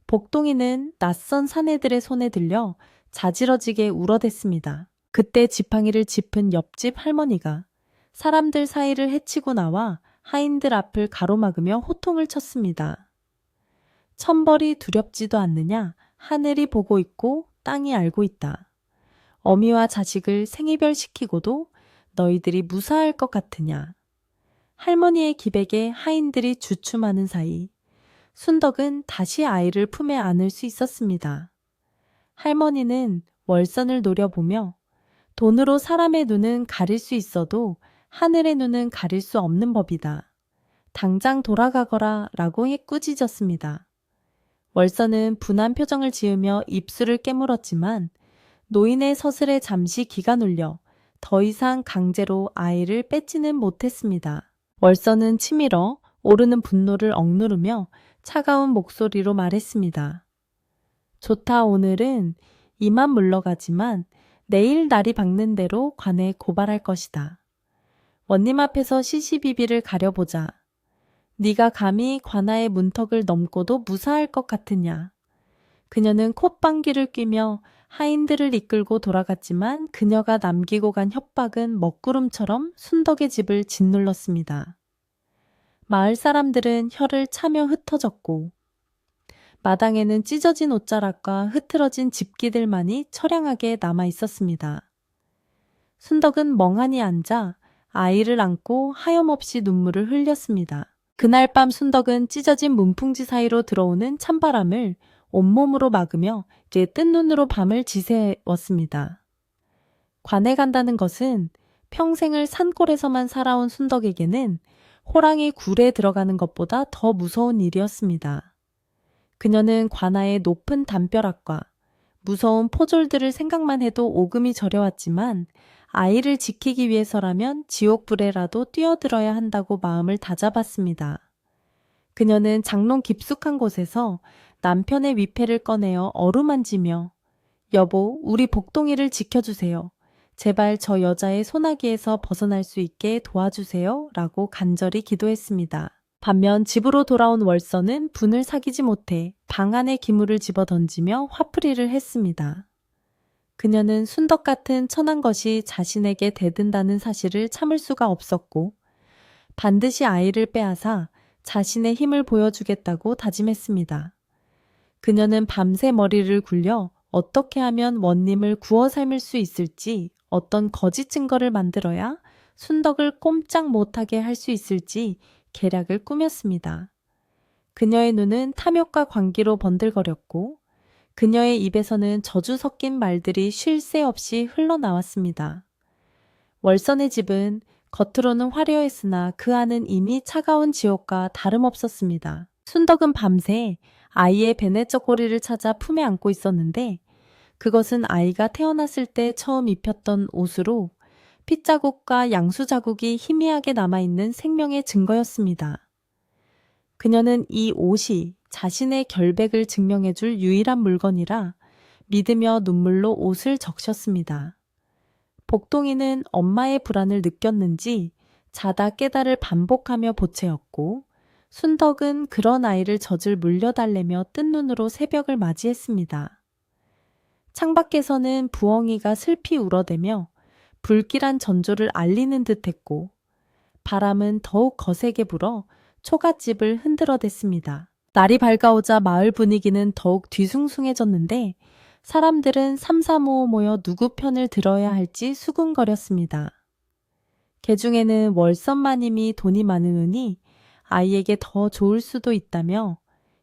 복동이는 낯선 사내들의 손에 들려 자지러지게 울어댔습니다. 그때 지팡이를 짚은 옆집 할머니가 사람들 사이를 헤치고 나와 하인들 앞을 가로막으며 호통을 쳤습니다. 천벌이 두렵지도 않느냐? 하늘이 보고 있고 땅이 알고 있다. 어미와 자식을 생이별시키고도 너희들이 무사할 것 같으냐? 할머니의 기백에 하인들이 주춤하는 사이 순덕은 다시 아이를 품에 안을 수 있었습니다. 할머니는 월선을 노려보며 돈으로 사람의 눈은 가릴 수 있어도 하늘의 눈은 가릴 수 없는 법이다. 당장 돌아가거라 라고 꾸짖었습니다. 월선은 분한 표정을 지으며 입술을 깨물었지만 노인의 서슬에 잠시 기가 눌려 더 이상 강제로 아이를 뺏지는 못했습니다. 월선은 치밀어 오르는 분노를 억누르며 차가운 목소리로 말했습니다. 좋다, 오늘은 이만 물러가지만 내일 날이 밝는 대로 관에 고발할 것이다. 원님 앞에서 시시비비를 가려보자. 네가 감히 관아의 문턱을 넘고도 무사할 것 같으냐. 그녀는 콧방귀를 뀌며 하인들을 이끌고 돌아갔지만 그녀가 남기고 간 협박은 먹구름처럼 순덕의 집을 짓눌렀습니다. 마을 사람들은 혀를 차며 흩어졌고 마당에는 찢어진 옷자락과 흐트러진 집기들만이 처량하게 남아 있었습니다. 순덕은 멍하니 앉아 아이를 안고 하염없이 눈물을 흘렸습니다. 그날 밤 순덕은 찢어진 문풍지 사이로 들어오는 찬바람을 온몸으로 막으며 이제 뜬 눈으로 밤을 지새웠습니다. 관에 간다는 것은 평생을 산골에서만 살아온 순덕에게는 호랑이 굴에 들어가는 것보다 더 무서운 일이었습니다. 그녀는 관아의 높은 담벼락과 무서운 포졸들을 생각만 해도 오금이 저려왔지만 아이를 지키기 위해서라면 지옥불에라도 뛰어들어야 한다고 마음을 다잡았습니다. 그녀는 장롱 깊숙한 곳에서 남편의 위패를 꺼내어 어루만지며 여보, 우리 복동이를 지켜주세요. 제발 저 여자의 소나기에서 벗어날 수 있게 도와주세요. 라고 간절히 기도했습니다. 반면 집으로 돌아온 월선은 분을 사귀지 못해 방 안에 기물을 집어던지며 화풀이를 했습니다. 그녀는 순덕 같은 천한 것이 자신에게 대든다는 사실을 참을 수가 없었고 반드시 아이를 빼앗아 자신의 힘을 보여주겠다고 다짐했습니다. 그녀는 밤새 머리를 굴려 어떻게 하면 원님을 구워 삶을 수 있을지, 어떤 거짓 증거를 만들어야 순덕을 꼼짝 못하게 할 수 있을지 계략을 꾸몄습니다. 그녀의 눈은 탐욕과 광기로 번들거렸고 그녀의 입에서는 저주 섞인 말들이 쉴 새 없이 흘러나왔습니다. 월선의 집은 겉으로는 화려했으나 그 안은 이미 차가운 지옥과 다름없었습니다. 순덕은 밤새 아이의 베네쩌 꼬리를 찾아 품에 안고 있었는데 그것은 아이가 태어났을 때 처음 입혔던 옷으로 핏자국과 양수자국이 희미하게 남아있는 생명의 증거였습니다. 그녀는 이 옷이 자신의 결백을 증명해줄 유일한 물건이라 믿으며 눈물로 옷을 적셨습니다. 복동이는 엄마의 불안을 느꼈는지 자다 깨달을 반복하며 보채었고 순덕은 그런 아이를 젖을 물려달래며 뜬 눈으로 새벽을 맞이했습니다. 창밖에서는 부엉이가 슬피 울어대며 불길한 전조를 알리는 듯했고 바람은 더욱 거세게 불어 초가집을 흔들어댔습니다. 날이 밝아오자 마을 분위기는 더욱 뒤숭숭해졌는데 사람들은 삼삼오오 모여 누구 편을 들어야 할지 수군거렸습니다. 개중에는 월선마님이 돈이 많으니 아이에게 더 좋을 수도 있다며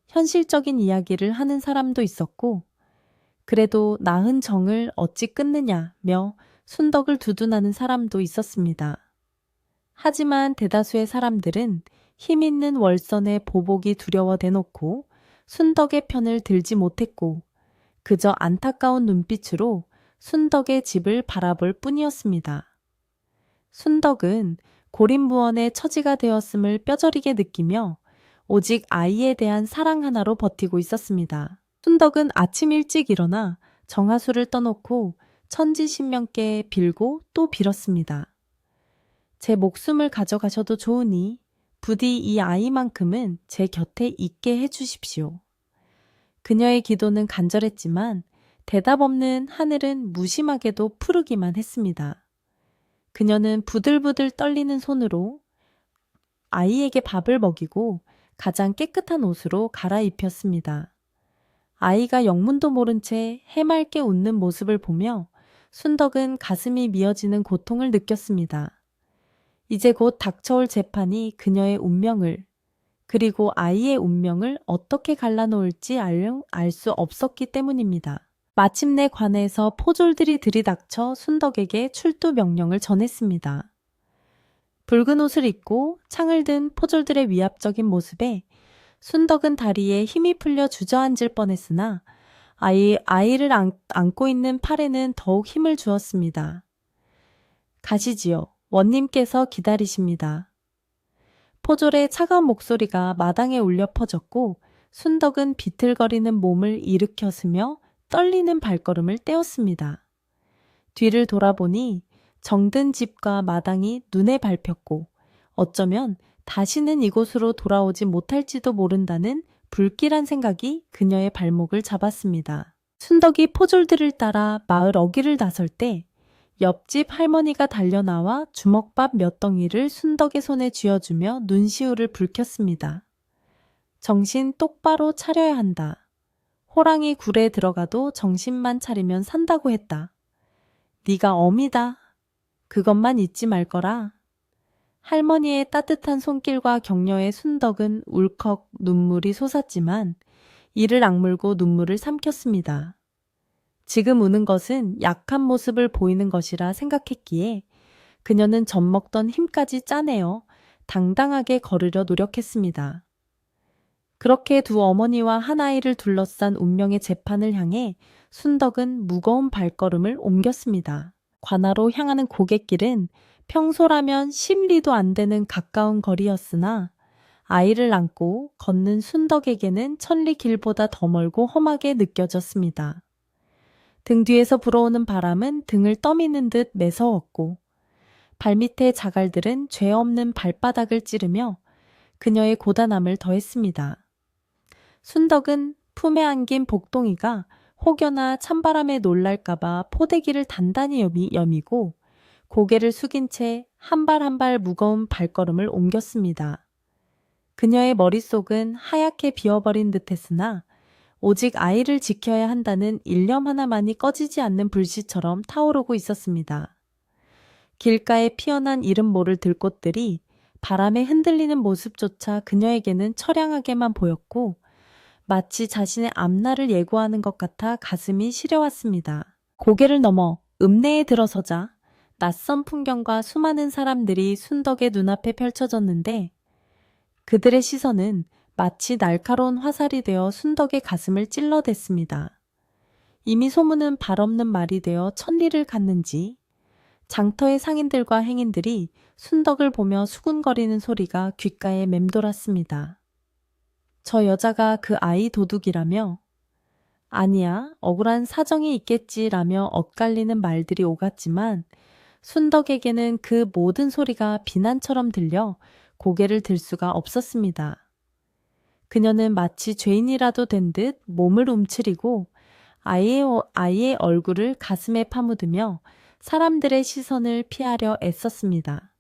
현실적인 이야기를 하는 사람도 있었고 그래도 낳은 정을 어찌 끊느냐며 순덕을 두둔하는 사람도 있었습니다. 하지만 대다수의 사람들은 힘 있는 월선의 보복이 두려워 대놓고 순덕의 편을 들지 못했고 그저 안타까운 눈빛으로 순덕의 집을 바라볼 뿐이었습니다. 순덕은 고린무원의 처지가 되었음을 뼈저리게 느끼며 오직 아이에 대한 사랑 하나로 버티고 있었습니다. 순덕은 아침 일찍 일어나 정화수를 떠놓고 천지신명께 빌고 또 빌었습니다. 제 목숨을 가져가셔도 좋으니 부디 이 아이만큼은 제 곁에 있게 해주십시오. 그녀의 기도는 간절했지만 대답 없는 하늘은 무심하게도 푸르기만 했습니다. 그녀는 부들부들 떨리는 손으로 아이에게 밥을 먹이고 가장 깨끗한 옷으로 갈아입혔습니다. 아이가 영문도 모른 채 해맑게 웃는 모습을 보며 순덕은 가슴이 미어지는 고통을 느꼈습니다. 이제 곧 닥쳐올 재판이 그녀의 운명을, 그리고 아이의 운명을 어떻게 갈라놓을지 알 수 없었기 때문입니다. 마침내 관에서 포졸들이 들이닥쳐 순덕에게 출두 명령을 전했습니다. 붉은 옷을 입고 창을 든 포졸들의 위압적인 모습에 순덕은 다리에 힘이 풀려 주저앉을 뻔했으나 아이를 안고 있는 팔에는 더욱 힘을 주었습니다. 가시지요. 원님께서 기다리십니다. 포졸의 차가운 목소리가 마당에 울려 퍼졌고 순덕은 비틀거리는 몸을 일으켰으며 떨리는 발걸음을 떼었습니다. 뒤를 돌아보니 정든 집과 마당이 눈에 밟혔고 어쩌면 다시는 이곳으로 돌아오지 못할지도 모른다는 불길한 생각이 그녀의 발목을 잡았습니다. 순덕이 포졸들을 따라 마을 어귀를 나설 때 옆집 할머니가 달려나와 주먹밥 몇 덩이를 순덕의 손에 쥐어주며 눈시울을 붉혔습니다. 정신 똑바로 차려야 한다. 호랑이 굴에 들어가도 정신만 차리면 산다고 했다. 네가 어미다. 그것만 잊지 말거라. 할머니의 따뜻한 손길과 격려에 순덕은 울컥 눈물이 솟았지만 이를 악물고 눈물을 삼켰습니다. 지금 우는 것은 약한 모습을 보이는 것이라 생각했기에 그녀는 젖먹던 힘까지 짜내어 당당하게 걸으려 노력했습니다. 그렇게 두 어머니와 한 아이를 둘러싼 운명의 재판을 향해 순덕은 무거운 발걸음을 옮겼습니다. 관아로 향하는 고갯길은 평소라면 10리도 안 되는 가까운 거리였으나 아이를 안고 걷는 순덕에게는 1000리 길보다 더 멀고 험하게 느껴졌습니다. 등 뒤에서 불어오는 바람은 등을 떠미는 듯 매서웠고 발밑의 자갈들은 죄 없는 발바닥을 찌르며 그녀의 고단함을 더했습니다. 순덕은 품에 안긴 복동이가 혹여나 찬바람에 놀랄까봐 포대기를 단단히 여미고 고개를 숙인 채 한 발 한 발 무거운 발걸음을 옮겼습니다. 그녀의 머릿속은 하얗게 비어버린 듯했으나 오직 아이를 지켜야 한다는 일념 하나만이 꺼지지 않는 불씨처럼 타오르고 있었습니다. 길가에 피어난 이름 모를 들꽃들이 바람에 흔들리는 모습조차 그녀에게는 처량하게만 보였고 마치 자신의 앞날을 예고하는 것 같아 가슴이 시려왔습니다. 고개를 넘어 읍내에 들어서자 낯선 풍경과 수많은 사람들이 순덕의 눈앞에 펼쳐졌는데 그들의 시선은 마치 날카로운 화살이 되어 순덕의 가슴을 찔러댔습니다. 이미 소문은 발 없는 말이 되어 천리를 갔는지 장터의 상인들과 행인들이 순덕을 보며 수군거리는 소리가 귓가에 맴돌았습니다. 저 여자가 그 아이 도둑이라며? 아니야, 억울한 사정이 있겠지라며 엇갈리는 말들이 오갔지만 순덕에게는 그 모든 소리가 비난처럼 들려 고개를 들 수가 없었습니다. 그녀는 마치 죄인이라도 된 듯 몸을 움츠리고 아이의 얼굴을 가슴에 파묻으며 사람들의 시선을 피하려 애썼습니다.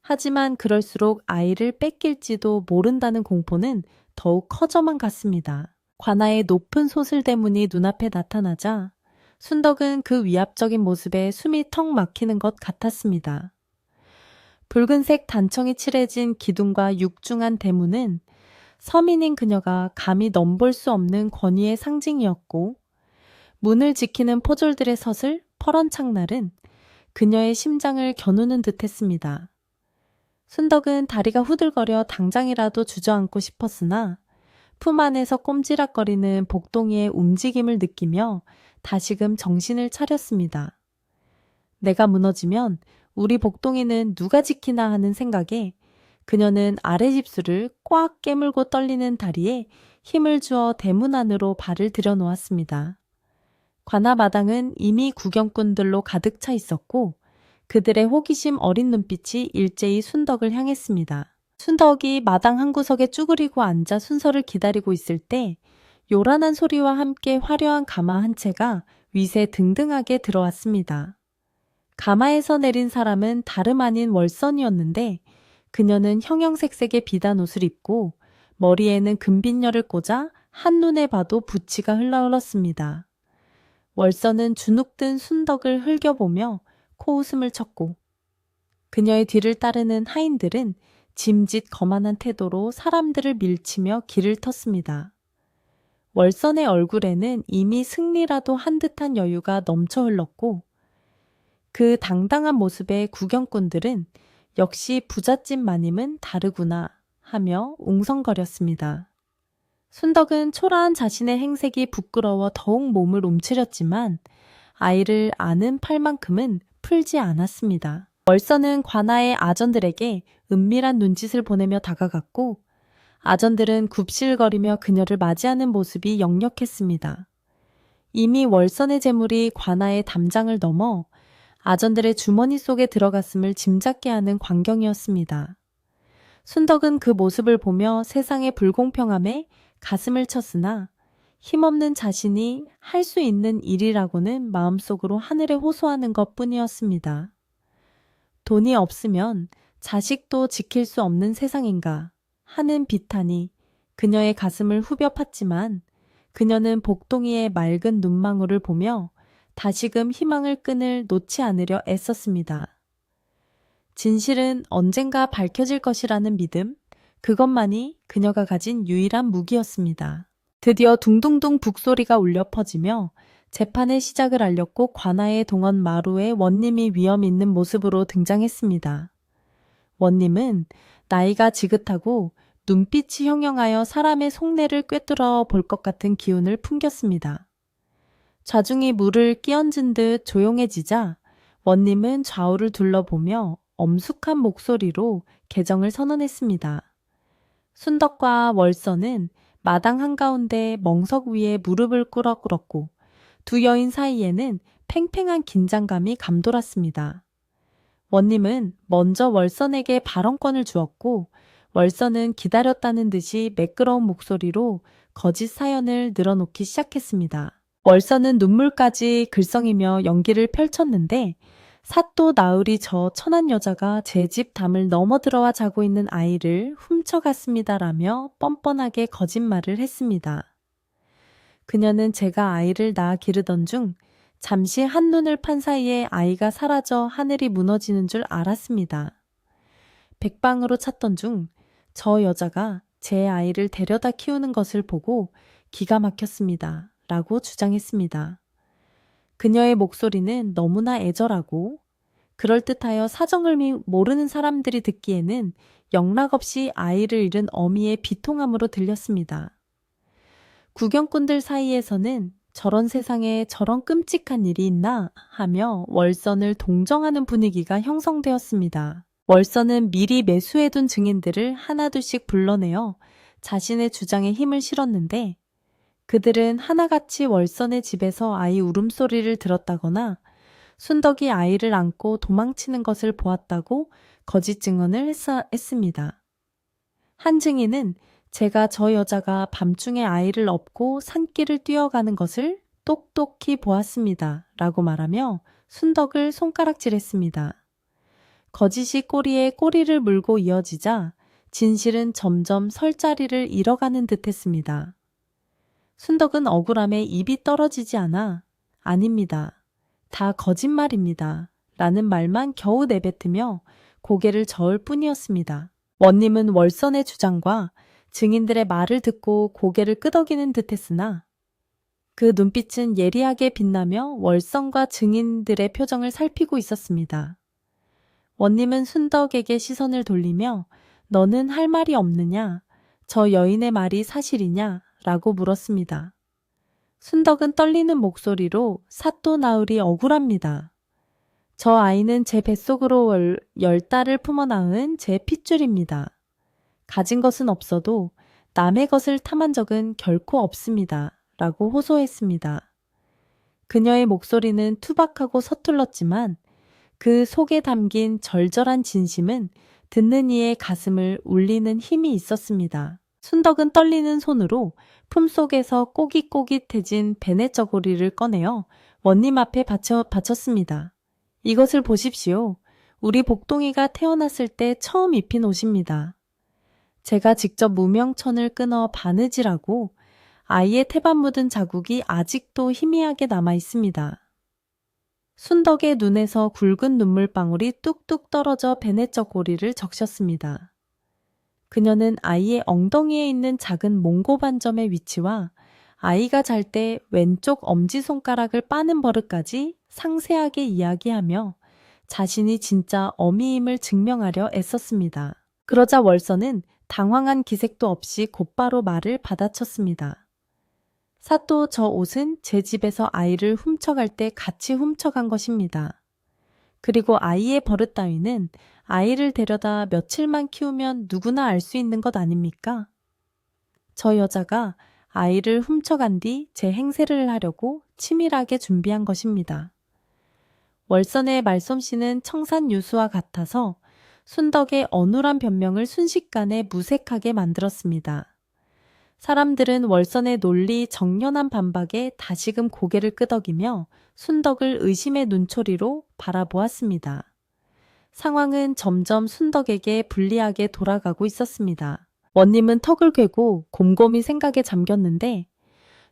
하지만 그럴수록 아이를 뺏길지도 모른다는 공포는 더욱 커져만 갔습니다. 관아의 높은 소슬대문이 눈앞에 나타나자 순덕은 그 위압적인 모습에 숨이 턱 막히는 것 같았습니다. 붉은색 단청이 칠해진 기둥과 육중한 대문은 서민인 그녀가 감히 넘볼 수 없는 권위의 상징이었고 문을 지키는 포졸들의 서슬, 퍼런 창날은 그녀의 심장을 겨누는 듯했습니다. 순덕은 다리가 후들거려 당장이라도 주저앉고 싶었으나 품 안에서 꼼지락거리는 복동이의 움직임을 느끼며 다시금 정신을 차렸습니다. 내가 무너지면 우리 복동이는 누가 지키나 하는 생각에 그녀는 아랫입술을 꽉 깨물고 떨리는 다리에 힘을 주어 대문 안으로 발을 들여놓았습니다. 관아 마당은 이미 구경꾼들로 가득 차 있었고 그들의 호기심 어린 눈빛이 일제히 순덕을 향했습니다. 순덕이 마당 한 구석에 쭈그리고 앉아 순서를 기다리고 있을 때 요란한 소리와 함께 화려한 가마 한 채가 위세 등등하게 들어왔습니다. 가마에서 내린 사람은 다름 아닌 월선이었는데 그녀는 형형색색의 비단 옷을 입고 머리에는 금빗열을 꽂아 한눈에 봐도 부치가 흘러흘렀습니다. 월서는 주눅든 순덕을 흘겨보며 코웃음을 쳤고 그녀의 뒤를 따르는 하인들은 짐짓 거만한 태도로 사람들을 밀치며 길을 텄습니다. 월선의 얼굴에는 이미 승리라도 한 듯한 여유가 넘쳐 흘렀고 그 당당한 모습에 구경꾼들은 역시 부잣집 마님은 다르구나 하며 웅성거렸습니다. 순덕은 초라한 자신의 행색이 부끄러워 더욱 몸을 움츠렸지만 아이를 아는 팔만큼은 풀지 않았습니다. 월서는 관아의 아전들에게 은밀한 눈짓을 보내며 다가갔고 아전들은 굽실거리며 그녀를 맞이하는 모습이 역력했습니다. 이미 월선의 재물이 관아의 담장을 넘어 아전들의 주머니 속에 들어갔음을 짐작게 하는 광경이었습니다. 순덕은 그 모습을 보며 세상의 불공평함에 가슴을 쳤으나 힘없는 자신이 할 수 있는 일이라고는 마음속으로 하늘에 호소하는 것뿐이었습니다. 돈이 없으면 자식도 지킬 수 없는 세상인가 하는 비탄이 그녀의 가슴을 후벼 팠지만 그녀는 복동이의 맑은 눈망울을 보며 다시금 희망의 끈을 놓지 않으려 애썼습니다. 진실은 언젠가 밝혀질 것이라는 믿음, 그것만이 그녀가 가진 유일한 무기였습니다. 드디어 둥둥둥 북소리가 울려 퍼지며 재판의 시작을 알렸고 관아의 동원 마루에 원님이 위험 있는 모습으로 등장했습니다. 원님은 나이가 지긋하고 눈빛이 형형하여 사람의 속내를 꿰뚫어 볼 것 같은 기운을 풍겼습니다. 좌중이 물을 끼얹은 듯 조용해지자 원님은 좌우를 둘러보며 엄숙한 목소리로 개정을 선언했습니다. 순덕과 월서는 마당 한가운데 멍석 위에 무릎을 꿇었고 두 여인 사이에는 팽팽한 긴장감이 감돌았습니다. 원님은 먼저 월선에게 발언권을 주었고 월선은 기다렸다는 듯이 매끄러운 목소리로 거짓 사연을 늘어놓기 시작했습니다. 월선은 눈물까지 글썽이며 연기를 펼쳤는데 사또 나으리 저 천한 여자가 제 집 담을 넘어들어와 자고 있는 아이를 훔쳐갔습니다라며 뻔뻔하게 거짓말을 했습니다. 그녀는 제가 아이를 낳아 기르던 중 잠시 한눈을 판 사이에 아이가 사라져 하늘이 무너지는 줄 알았습니다. 백방으로 찾던 중 저 여자가 제 아이를 데려다 키우는 것을 보고 기가 막혔습니다. 라고 주장했습니다. 그녀의 목소리는 너무나 애절하고 그럴듯하여 사정을 모르는 사람들이 듣기에는 영락없이 아이를 잃은 어미의 비통함으로 들렸습니다. 구경꾼들 사이에서는 저런 세상에 저런 끔찍한 일이 있나 하며 월선을 동정하는 분위기가 형성되었습니다. 월선은 미리 매수해둔 증인들을 하나둘씩 불러내어 자신의 주장에 힘을 실었는데 그들은 하나같이 월선의 집에서 아이 울음소리를 들었다거나 순덕이 아이를 안고 도망치는 것을 보았다고 거짓 증언을 했습니다. 한 증인은 제가 저 여자가 밤중에 아이를 업고 산길을 뛰어가는 것을 똑똑히 보았습니다. 라고 말하며 순덕을 손가락질했습니다. 거짓이 꼬리에 꼬리를 물고 이어지자 진실은 점점 설 자리를 잃어가는 듯했습니다. 순덕은 억울함에 입이 떨어지지 않아 아닙니다. 다 거짓말입니다. 라는 말만 겨우 내뱉으며 고개를 저을 뿐이었습니다. 원님은 월선의 주장과 증인들의 말을 듣고 고개를 끄덕이는 듯했으나 그 눈빛은 예리하게 빛나며 월선과 증인들의 표정을 살피고 있었습니다. 원님은 순덕에게 시선을 돌리며 너는 할 말이 없느냐? 저 여인의 말이 사실이냐? 라고 물었습니다. 순덕은 떨리는 목소리로 사또 나으리 억울합니다. 저 아이는 제 뱃속으로 10달을 품어 낳은 제 핏줄입니다. 가진 것은 없어도 남의 것을 탐한 적은 결코 없습니다. 라고 호소했습니다. 그녀의 목소리는 투박하고 서툴렀지만 그 속에 담긴 절절한 진심은 듣는 이의 가슴을 울리는 힘이 있었습니다. 순덕은 떨리는 손으로 품속에서 꼬깃꼬깃해진 베네 저고리를 꺼내어 원님 앞에 바쳤습니다. 이것을 보십시오. 우리 복동이가 태어났을 때 처음 입힌 옷입니다. 제가 직접 무명천을 끊어 바느질하고 아이의 태반 묻은 자국이 아직도 희미하게 남아 있습니다. 순덕의 눈에서 굵은 눈물방울이 뚝뚝 떨어져 베네쩍 고리를 적셨습니다. 그녀는 아이의 엉덩이에 있는 작은 몽고 반점의 위치와 아이가 잘 때 왼쪽 엄지손가락을 빠는 버릇까지 상세하게 이야기하며 자신이 진짜 어미임을 증명하려 애썼습니다. 그러자 월서는 당황한 기색도 없이 곧바로 말을 받아쳤습니다. 사또, 저 옷은 제 집에서 아이를 훔쳐갈 때 같이 훔쳐간 것입니다. 그리고 아이의 버릇 따위는 아이를 데려다 며칠만 키우면 누구나 알 수 있는 것 아닙니까? 저 여자가 아이를 훔쳐간 뒤 제 행세를 하려고 치밀하게 준비한 것입니다. 월선의 말솜씨는 청산유수와 같아서 순덕의 어눌한 변명을 순식간에 무색하게 만들었습니다. 사람들은 월선의 논리 정연한 반박에 다시금 고개를 끄덕이며 순덕을 의심의 눈초리로 바라보았습니다. 상황은 점점 순덕에게 불리하게 돌아가고 있었습니다. 원님은 턱을 괴고 곰곰이 생각에 잠겼는데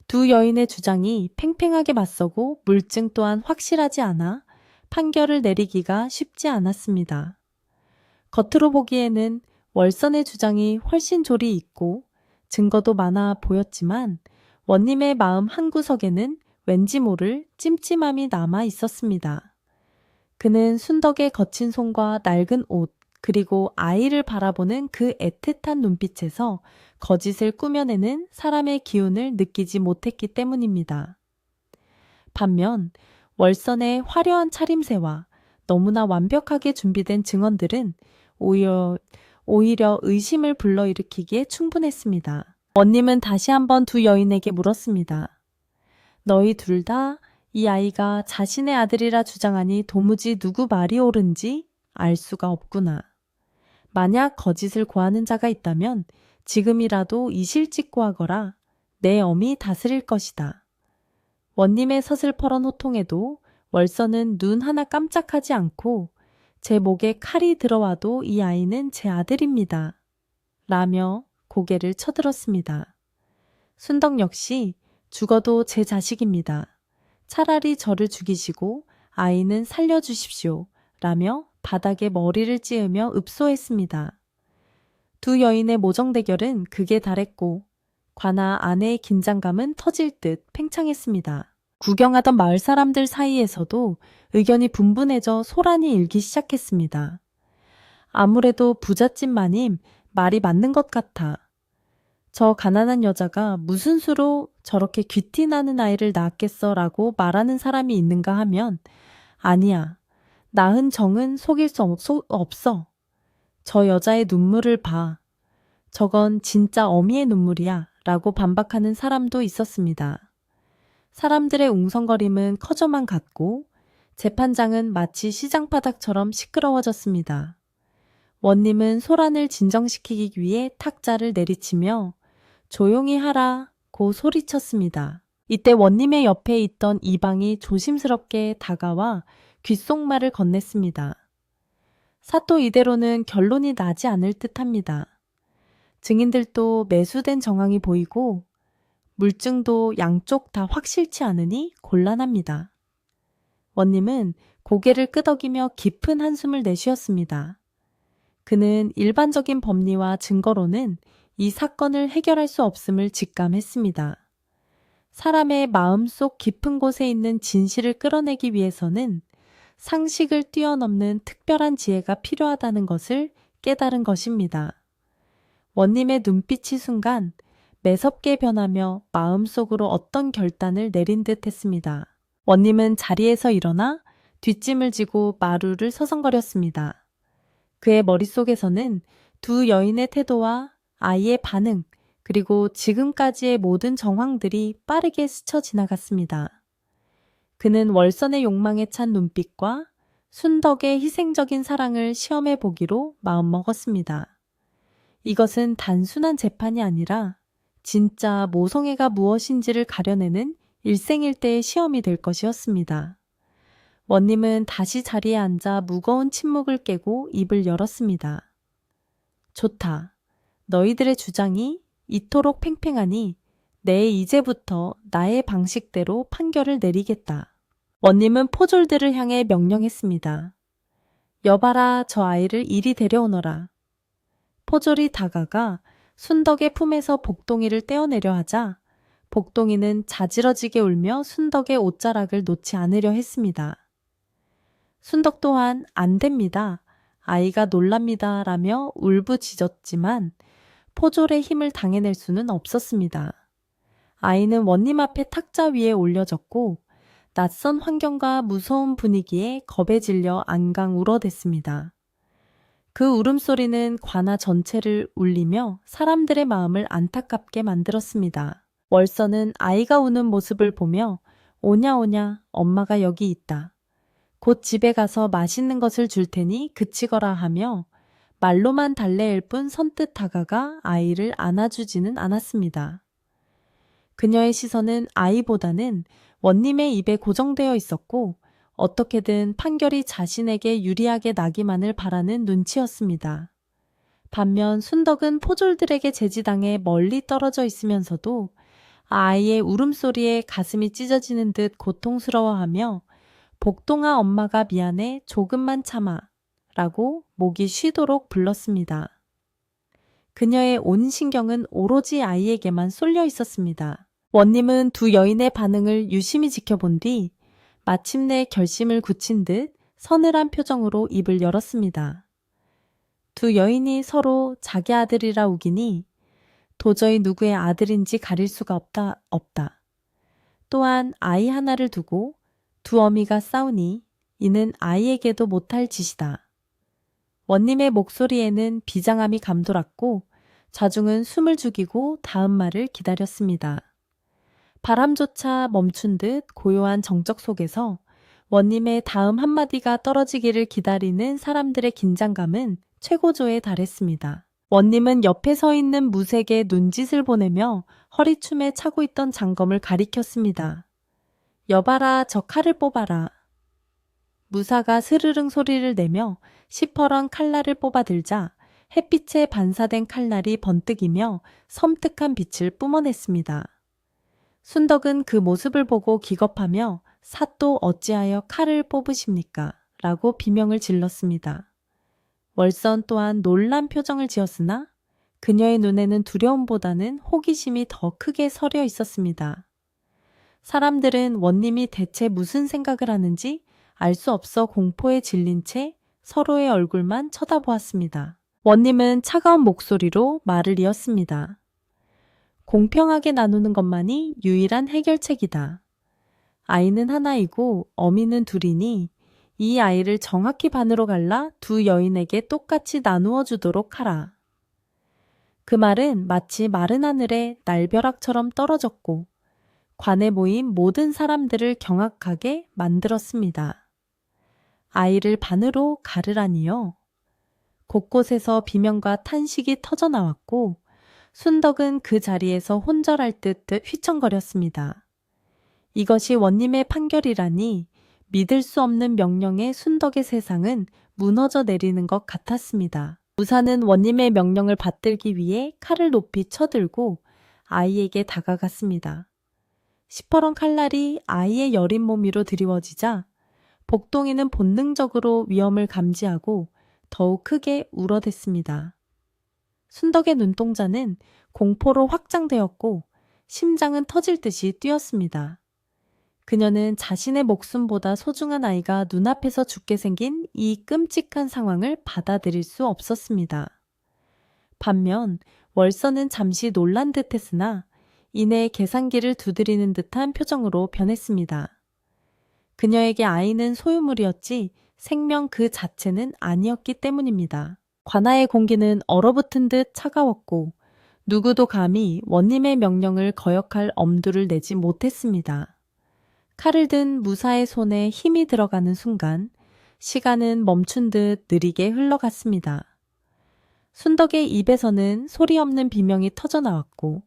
두 여인의 주장이 팽팽하게 맞서고 물증 또한 확실하지 않아 판결을 내리기가 쉽지 않았습니다. 겉으로 보기에는 월선의 주장이 훨씬 조리 있고 증거도 많아 보였지만 원님의 마음 한구석에는 왠지 모를 찜찜함이 남아 있었습니다. 그는 순덕의 거친 손과 낡은 옷 그리고 아이를 바라보는 그 애틋한 눈빛에서 거짓을 꾸며내는 사람의 기운을 느끼지 못했기 때문입니다. 반면 월선의 화려한 차림새와 너무나 완벽하게 준비된 증언들은 오히려 의심을 불러일으키기에 충분했습니다. 원님은 다시 한번 두 여인에게 물었습니다. 너희 둘 다 이 아이가 자신의 아들이라 주장하니 도무지 누구 말이 옳은지 알 수가 없구나. 만약 거짓을 고하는 자가 있다면 지금이라도 이실직고하거라 내 엄이 다스릴 것이다. 원님의 서슬퍼런 호통에도 월서는 눈 하나 깜짝하지 않고 제 목에 칼이 들어와도 이 아이는 제 아들입니다. 라며 고개를 쳐들었습니다. 순덕 역시 죽어도 제 자식입니다. 차라리 저를 죽이시고 아이는 살려주십시오. 라며 바닥에 머리를 찌으며 읍소했습니다. 두 여인의 모정 대결은 극에 달했고 관아 아내의 긴장감은 터질 듯 팽창했습니다. 구경하던 마을 사람들 사이에서도 의견이 분분해져 소란이 일기 시작했습니다. 아무래도 부잣집 마님 말이 맞는 것 같아. 저 가난한 여자가 무슨 수로 저렇게 귀티나는 아이를 낳았겠어 라고 말하는 사람이 있는가 하면 아니야. 낳은 정은 속일 수 없어. 저 여자의 눈물을 봐. 저건 진짜 어미의 눈물이야 라고 반박하는 사람도 있었습니다. 사람들의 웅성거림은 커져만 갔고 재판장은 마치 시장바닥처럼 시끄러워졌습니다. 원님은 소란을 진정시키기 위해 탁자를 내리치며 조용히 하라고 소리쳤습니다. 이때 원님의 옆에 있던 이방이 조심스럽게 다가와 귓속말을 건넸습니다. 사또 이대로는 결론이 나지 않을 듯합니다. 증인들도 매수된 정황이 보이고 물증도 양쪽 다 확실치 않으니 곤란합니다. 원님은 고개를 끄덕이며 깊은 한숨을 내쉬었습니다. 그는 일반적인 법리와 증거로는 이 사건을 해결할 수 없음을 직감했습니다. 사람의 마음속 깊은 곳에 있는 진실을 끌어내기 위해서는 상식을 뛰어넘는 특별한 지혜가 필요하다는 것을 깨달은 것입니다. 원님의 눈빛이 순간 매섭게 변하며 마음속으로 어떤 결단을 내린 듯 했습니다. 원님은 자리에서 일어나 뒷짐을 지고 마루를 서성거렸습니다. 그의 머릿속에서는 두 여인의 태도와 아이의 반응, 그리고 지금까지의 모든 정황들이 빠르게 스쳐 지나갔습니다. 그는 월선의 욕망에 찬 눈빛과 순덕의 희생적인 사랑을 시험해 보기로 마음먹었습니다. 이것은 단순한 재판이 아니라 진짜 모성애가 무엇인지를 가려내는 일생일대의 시험이 될 것이었습니다. 원님은 다시 자리에 앉아 무거운 침묵을 깨고 입을 열었습니다. 좋다. 너희들의 주장이 이토록 팽팽하니 내 이제부터 나의 방식대로 판결을 내리겠다. 원님은 포졸들을 향해 명령했습니다. 여봐라, 저 아이를 이리 데려오너라. 포졸이 다가가 순덕의 품에서 복동이를 떼어내려 하자 복동이는 자지러지게 울며 순덕의 옷자락을 놓지 않으려 했습니다. 순덕 또한 안 됩니다. 아이가 놀랍니다. 라며 울부짖었지만 포졸의 힘을 당해낼 수는 없었습니다. 아이는 원님 앞에 탁자 위에 올려졌고 낯선 환경과 무서운 분위기에 겁에 질려 앙강 울어댔습니다. 그 울음소리는 관아 전체를 울리며 사람들의 마음을 안타깝게 만들었습니다. 월서는 아이가 우는 모습을 보며 오냐 오냐 엄마가 여기 있다. 곧 집에 가서 맛있는 것을 줄 테니 그치거라 하며 말로만 달래일 뿐 선뜻 다가가 아이를 안아주지는 않았습니다. 그녀의 시선은 아이보다는 원님의 입에 고정되어 있었고 어떻게든 판결이 자신에게 유리하게 나기만을 바라는 눈치였습니다. 반면 순덕은 포졸들에게 제지당해 멀리 떨어져 있으면서도 아이의 울음소리에 가슴이 찢어지는 듯 고통스러워하며 복동아 엄마가 미안해 조금만 참아 라고 목이 쉬도록 불렀습니다. 그녀의 온 신경은 오로지 아이에게만 쏠려 있었습니다. 원님은 두 여인의 반응을 유심히 지켜본 뒤 마침내 결심을 굳힌 듯 서늘한 표정으로 입을 열었습니다. 두 여인이 서로 자기 아들이라 우기니 도저히 누구의 아들인지 가릴 수가 없다. 또한 아이 하나를 두고 두 어미가 싸우니 이는 아이에게도 못할 짓이다. 원님의 목소리에는 비장함이 감돌았고 자중은 숨을 죽이고 다음 말을 기다렸습니다. 바람조차 멈춘 듯 고요한 정적 속에서 원님의 다음 한마디가 떨어지기를 기다리는 사람들의 긴장감은 최고조에 달했습니다. 원님은 옆에 서 있는 무색에 눈짓을 보내며 허리춤에 차고 있던 장검을 가리켰습니다. 여봐라, 저 칼을 뽑아라. 무사가 스르릉 소리를 내며 시퍼런 칼날을 뽑아들자 햇빛에 반사된 칼날이 번뜩이며 섬뜩한 빛을 뿜어냈습니다. 순덕은 그 모습을 보고 기겁하며 사또 어찌하여 칼을 뽑으십니까? 라고 비명을 질렀습니다. 월선 또한 놀란 표정을 지었으나 그녀의 눈에는 두려움보다는 호기심이 더 크게 서려 있었습니다. 사람들은 원님이 대체 무슨 생각을 하는지 알 수 없어 공포에 질린 채 서로의 얼굴만 쳐다보았습니다. 원님은 차가운 목소리로 말을 이었습니다. 공평하게 나누는 것만이 유일한 해결책이다. 아이는 하나이고 어미는 둘이니 이 아이를 정확히 반으로 갈라 두 여인에게 똑같이 나누어 주도록 하라. 그 말은 마치 마른 하늘에 날벼락처럼 떨어졌고 관에 모인 모든 사람들을 경악하게 만들었습니다. 아이를 반으로 가르라니요. 곳곳에서 비명과 탄식이 터져나왔고 순덕은 그 자리에서 혼절할 듯 휘청거렸습니다. 이것이 원님의 판결이라니 믿을 수 없는 명령에 순덕의 세상은 무너져 내리는 것 같았습니다. 무사는 원님의 명령을 받들기 위해 칼을 높이 쳐들고 아이에게 다가갔습니다. 시퍼런 칼날이 아이의 여린 몸 위로 드리워지자 복동이는 본능적으로 위험을 감지하고 더욱 크게 울어댔습니다. 순덕의 눈동자는 공포로 확장되었고 심장은 터질 듯이 뛰었습니다. 그녀는 자신의 목숨보다 소중한 아이가 눈앞에서 죽게 생긴 이 끔찍한 상황을 받아들일 수 없었습니다. 반면 월서는 잠시 놀란 듯했으나 이내 계산기를 두드리는 듯한 표정으로 변했습니다. 그녀에게 아이는 소유물이었지 생명 그 자체는 아니었기 때문입니다. 관아의 공기는 얼어붙은 듯 차가웠고 누구도 감히 원님의 명령을 거역할 엄두를 내지 못했습니다. 칼을 든 무사의 손에 힘이 들어가는 순간 시간은 멈춘 듯 느리게 흘러갔습니다. 순덕의 입에서는 소리 없는 비명이 터져나왔고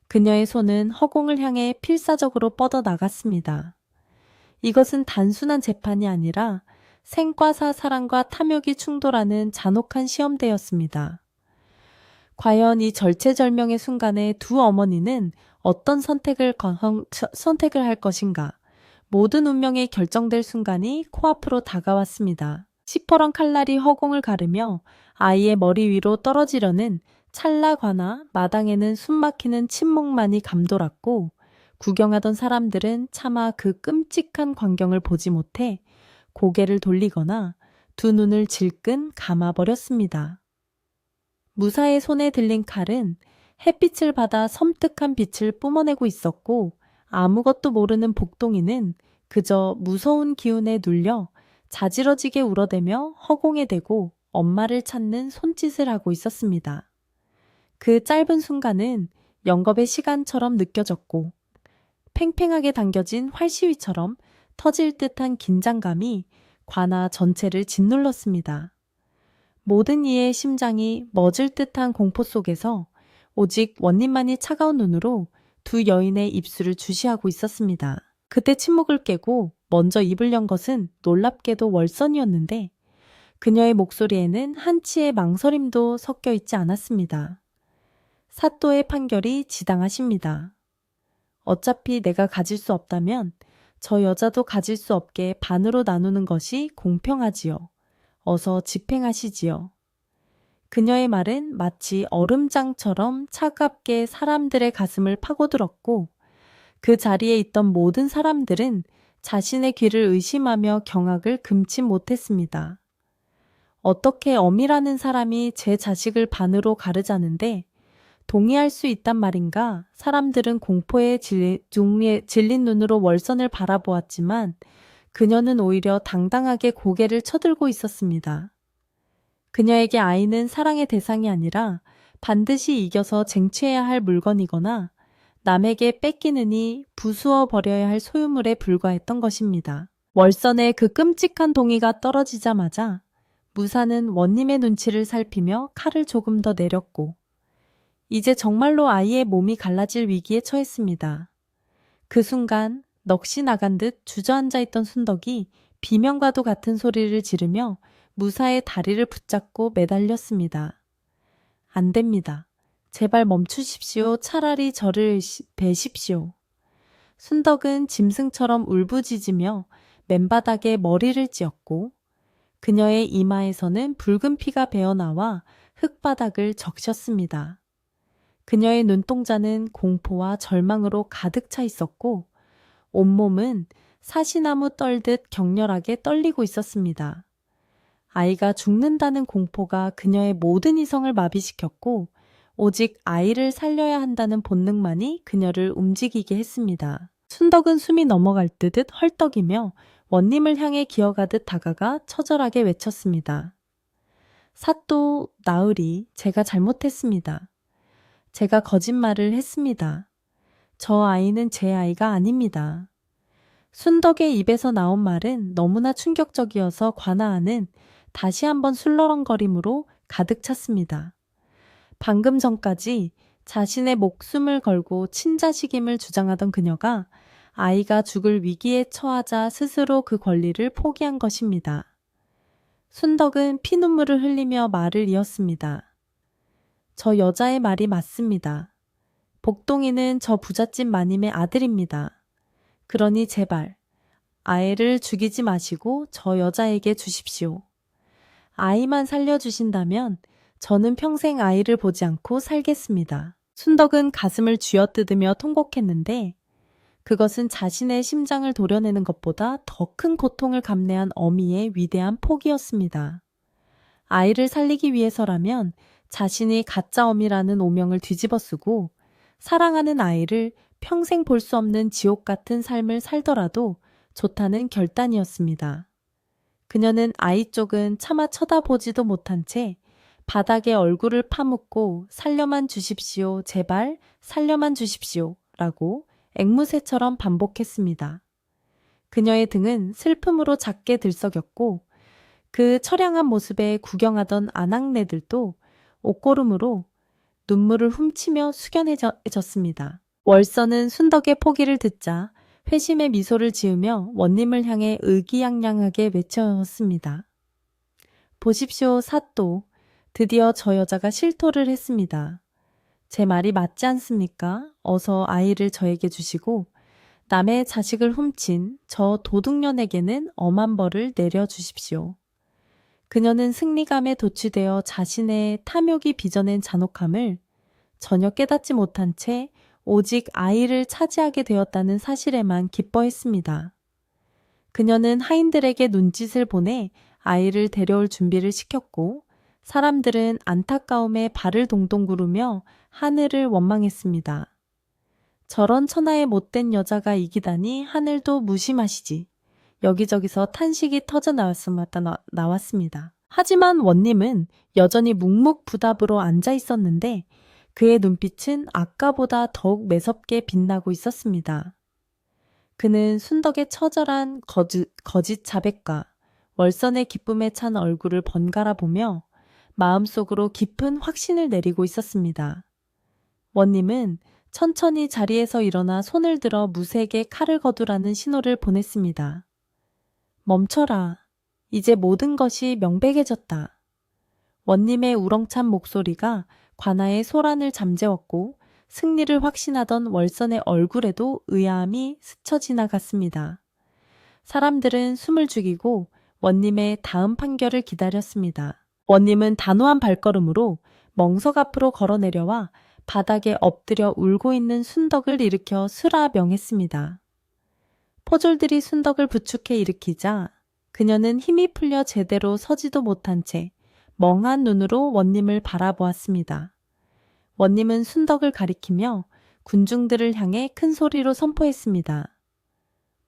그녀의 손은 허공을 향해 필사적으로 뻗어나갔습니다. 이것은 단순한 재판이 아니라 생과 사 사랑과 탐욕이 충돌하는 잔혹한 시험대였습니다. 과연 이 절체절명의 순간에 두 어머니는 어떤 선택을 할 것인가? 모든 운명이 결정될 순간이 코앞으로 다가왔습니다. 시퍼런 칼날이 허공을 가르며 아이의 머리 위로 떨어지려는 찰나과나 마당에는 숨막히는 침묵만이 감돌았고, 구경하던 사람들은 차마 그 끔찍한 광경을 보지 못해 고개를 돌리거나 두 눈을 질끈 감아버렸습니다. 무사의 손에 들린 칼은 햇빛을 받아 섬뜩한 빛을 뿜어내고 있었고, 아무것도 모르는 복동이는 그저 무서운 기운에 눌려 자지러지게 울어대며 허공에 대고 엄마를 찾는 손짓을 하고 있었습니다. 그 짧은 순간은 영겁의 시간처럼 느껴졌고, 팽팽하게 당겨진 활시위처럼 터질 듯한 긴장감이 관아 전체를 짓눌렀습니다. 모든 이의 심장이 멎을 듯한 공포 속에서 오직 원님만이 차가운 눈으로 두 여인의 입술을 주시하고 있었습니다. 그때 침묵을 깨고 먼저 입을 연 것은 놀랍게도 월선이었는데, 그녀의 목소리에는 한치의 망설임도 섞여 있지 않았습니다. 사또의 판결이 지당하십니다. 어차피 내가 가질 수 없다면 저 여자도 가질 수 없게 반으로 나누는 것이 공평하지요. 어서 집행하시지요. 그녀의 말은 마치 얼음장처럼 차갑게 사람들의 가슴을 파고들었고, 그 자리에 있던 모든 사람들은 자신의 귀를 의심하며 경악을 금치 못했습니다. 어떻게 엄이라는 사람이 제 자식을 반으로 가르자는데 동의할 수 있단 말인가? 사람들은 공포에 질린 눈으로 월선을 바라보았지만 그녀는 오히려 당당하게 고개를 쳐들고 있었습니다. 그녀에게 아이는 사랑의 대상이 아니라 반드시 이겨서 쟁취해야 할 물건이거나 남에게 뺏기느니 부수어 버려야 할 소유물에 불과했던 것입니다. 월선의 그 끔찍한 동의가 떨어지자마자 무사는 원님의 눈치를 살피며 칼을 조금 더 내렸고, 이제 정말로 아이의 몸이 갈라질 위기에 처했습니다. 그 순간 넋이 나간 듯 주저앉아 있던 순덕이 비명과도 같은 소리를 지르며 무사의 다리를 붙잡고 매달렸습니다. 안 됩니다. 제발 멈추십시오. 차라리 저를 베십시오. 순덕은 짐승처럼 울부짖으며 맨바닥에 머리를 찧었고, 그녀의 이마에서는 붉은 피가 배어나와 흙바닥을 적셨습니다. 그녀의 눈동자는 공포와 절망으로 가득 차 있었고, 온몸은 사시나무 떨듯 격렬하게 떨리고 있었습니다. 아이가 죽는다는 공포가 그녀의 모든 이성을 마비시켰고, 오직 아이를 살려야 한다는 본능만이 그녀를 움직이게 했습니다. 순덕은 숨이 넘어갈 듯 헐떡이며 원님을 향해 기어가듯 다가가 처절하게 외쳤습니다. 사또, 나으리, 제가 잘못했습니다. 제가 거짓말을 했습니다. 저 아이는 제 아이가 아닙니다. 순덕의 입에서 나온 말은 너무나 충격적이어서 관아아는 다시 한번 술렁거림으로 가득 찼습니다. 방금 전까지 자신의 목숨을 걸고 친자식임을 주장하던 그녀가 아이가 죽을 위기에 처하자 스스로 그 권리를 포기한 것입니다. 순덕은 피눈물을 흘리며 말을 이었습니다. 저 여자의 말이 맞습니다. 복동이는 저 부잣집 마님의 아들입니다. 그러니 제발 아이를 죽이지 마시고 저 여자에게 주십시오. 아이만 살려주신다면 저는 평생 아이를 보지 않고 살겠습니다. 순덕은 가슴을 쥐어뜯으며 통곡했는데 그것은 자신의 심장을 도려내는 것보다 더 큰 고통을 감내한 어미의 위대한 포기였습니다. 아이를 살리기 위해서라면 자신이 가짜 어미라는 오명을 뒤집어쓰고 사랑하는 아이를 평생 볼 수 없는 지옥 같은 삶을 살더라도 좋다는 결단이었습니다. 그녀는 아이 쪽은 차마 쳐다보지도 못한 채 바닥에 얼굴을 파묻고 살려만 주십시오. 제발 살려만 주십시오. 라고 앵무새처럼 반복했습니다. 그녀의 등은 슬픔으로 작게 들썩였고 그 처량한 모습에 구경하던 아낙네들도 옷고름으로 눈물을 훔치며 숙연해졌습니다. 월선은 순덕의 포기를 듣자 회심의 미소를 지으며 원님을 향해 의기양양하게 외쳤습니다. 보십시오, 사또. 드디어 저 여자가 실토를 했습니다. 제 말이 맞지 않습니까? 어서 아이를 저에게 주시고 남의 자식을 훔친 저 도둑년에게는 엄한 벌을 내려주십시오. 그녀는 승리감에 도취되어 자신의 탐욕이 빚어낸 잔혹함을 전혀 깨닫지 못한 채 오직 아이를 차지하게 되었다는 사실에만 기뻐했습니다. 그녀는 하인들에게 눈짓을 보내 아이를 데려올 준비를 시켰고 사람들은 안타까움에 발을 동동 구르며 하늘을 원망했습니다. 저런 천하의 못된 여자가 이기다니 하늘도 무심하시지. 여기저기서 탄식이 터져 나왔습니다. 하지만 원님은 여전히 묵묵부답으로 앉아 있었는데 그의 눈빛은 아까보다 더욱 매섭게 빛나고 있었습니다. 그는 순덕의 처절한 거짓 자백과 월선의 기쁨에 찬 얼굴을 번갈아 보며 마음속으로 깊은 확신을 내리고 있었습니다. 원님은 천천히 자리에서 일어나 손을 들어 무색에 칼을 거두라는 신호를 보냈습니다. 멈춰라. 이제 모든 것이 명백해졌다. 원님의 우렁찬 목소리가 관아의 소란을 잠재웠고 승리를 확신하던 월선의 얼굴에도 의아함이 스쳐 지나갔습니다. 사람들은 숨을 죽이고 원님의 다음 판결을 기다렸습니다. 원님은 단호한 발걸음으로 멍석 앞으로 걸어 내려와 바닥에 엎드려 울고 있는 순덕을 일으켜 쓰라 명했습니다. 포졸들이 순덕을 부축해 일으키자 그녀는 힘이 풀려 제대로 서지도 못한 채 멍한 눈으로 원님을 바라보았습니다. 원님은 순덕을 가리키며 군중들을 향해 큰 소리로 선포했습니다.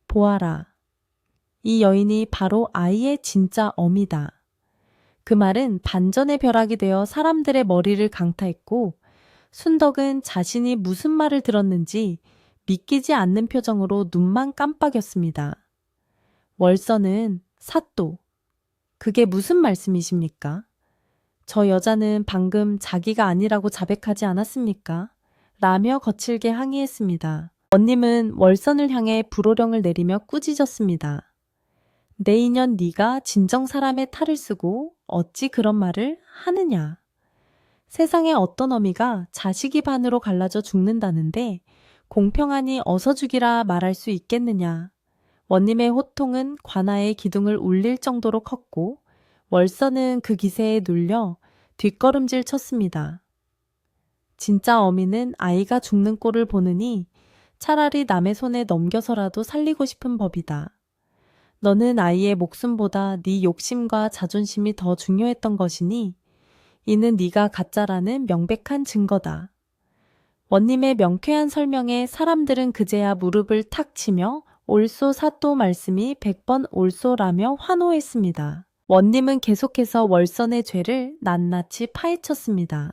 보아라. 이 여인이 바로 아이의 진짜 어미다. 그 말은 반전의 벼락이 되어 사람들의 머리를 강타했고 순덕은 자신이 무슨 말을 들었는지 믿기지 않는 표정으로 눈만 깜빡였습니다. 월선은 사또. 그게 무슨 말씀이십니까? 저 여자는 방금 자기가 아니라고 자백하지 않았습니까? 라며 거칠게 항의했습니다. 원님은 월선을 향해 불호령을 내리며 꾸짖었습니다. 내 인연 네가 진정 사람의 탈을 쓰고 어찌 그런 말을 하느냐. 세상에 어떤 어미가 자식이 반으로 갈라져 죽는다는데 공평하니 어서 죽이라 말할 수 있겠느냐. 원님의 호통은 관아의 기둥을 울릴 정도로 컸고 월선은 그 기세에 눌려 뒷걸음질 쳤습니다. 진짜 어미는 아이가 죽는 꼴을 보느니 차라리 남의 손에 넘겨서라도 살리고 싶은 법이다. 너는 아이의 목숨보다 네 욕심과 자존심이 더 중요했던 것이니 이는 네가 가짜라는 명백한 증거다. 원님의 명쾌한 설명에 사람들은 그제야 무릎을 탁 치며 옳소 사또 말씀이 100번 옳소라며 환호했습니다. 원님은 계속해서 월선의 죄를 낱낱이 파헤쳤습니다.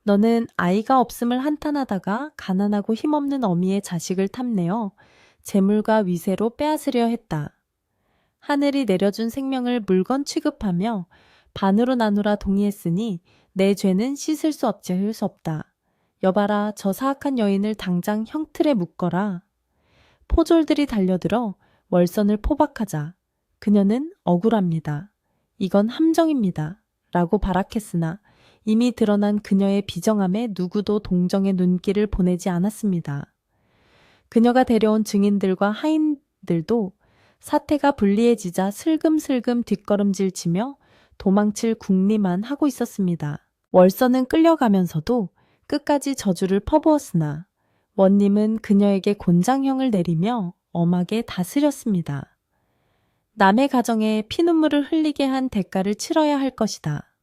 너는 아이가 없음을 한탄하다가 가난하고 힘없는 어미의 자식을 탐내어 재물과 위세로 빼앗으려 했다. 하늘이 내려준 생명을 물건 취급하며 반으로 나누라 동의했으니 내 죄는 씻을 수 없다. 여봐라, 저 사악한 여인을 당장 형틀에 묶어라. 포졸들이 달려들어 월선을 포박하자 그녀는 억울합니다. 이건 함정입니다. 라고 발악했으나 이미 드러난 그녀의 비정함에 누구도 동정의 눈길을 보내지 않았습니다. 그녀가 데려온 증인들과 하인들도 사태가 불리해지자 슬금슬금 뒷걸음질치며 도망칠 궁리만 하고 있었습니다. 월선은 끌려가면서도 끝까지 저주를 퍼부었으나 원님은 그녀에게 곤장형을 내리며 엄하게 다스렸습니다. 남의 가정에 피눈물을 흘리게 한 대가를 치러야 할 것이다.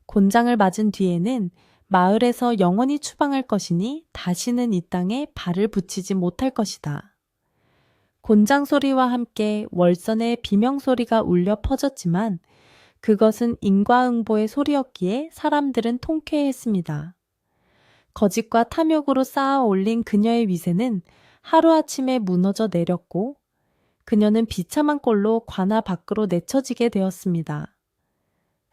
곤장을 맞은 뒤에는 마을에서 영원히 추방할 것이니 다시는 이 땅에 발을 붙이지 못할 것이다. 곤장 소리와 함께 월선의 비명소리가 울려 퍼졌지만 그것은 인과응보의 소리였기에 사람들은 통쾌했습니다. 거짓과 탐욕으로 쌓아 올린 그녀의 위세는 하루아침에 무너져 내렸고 그녀는 비참한 꼴로 관아 밖으로 내쳐지게 되었습니다.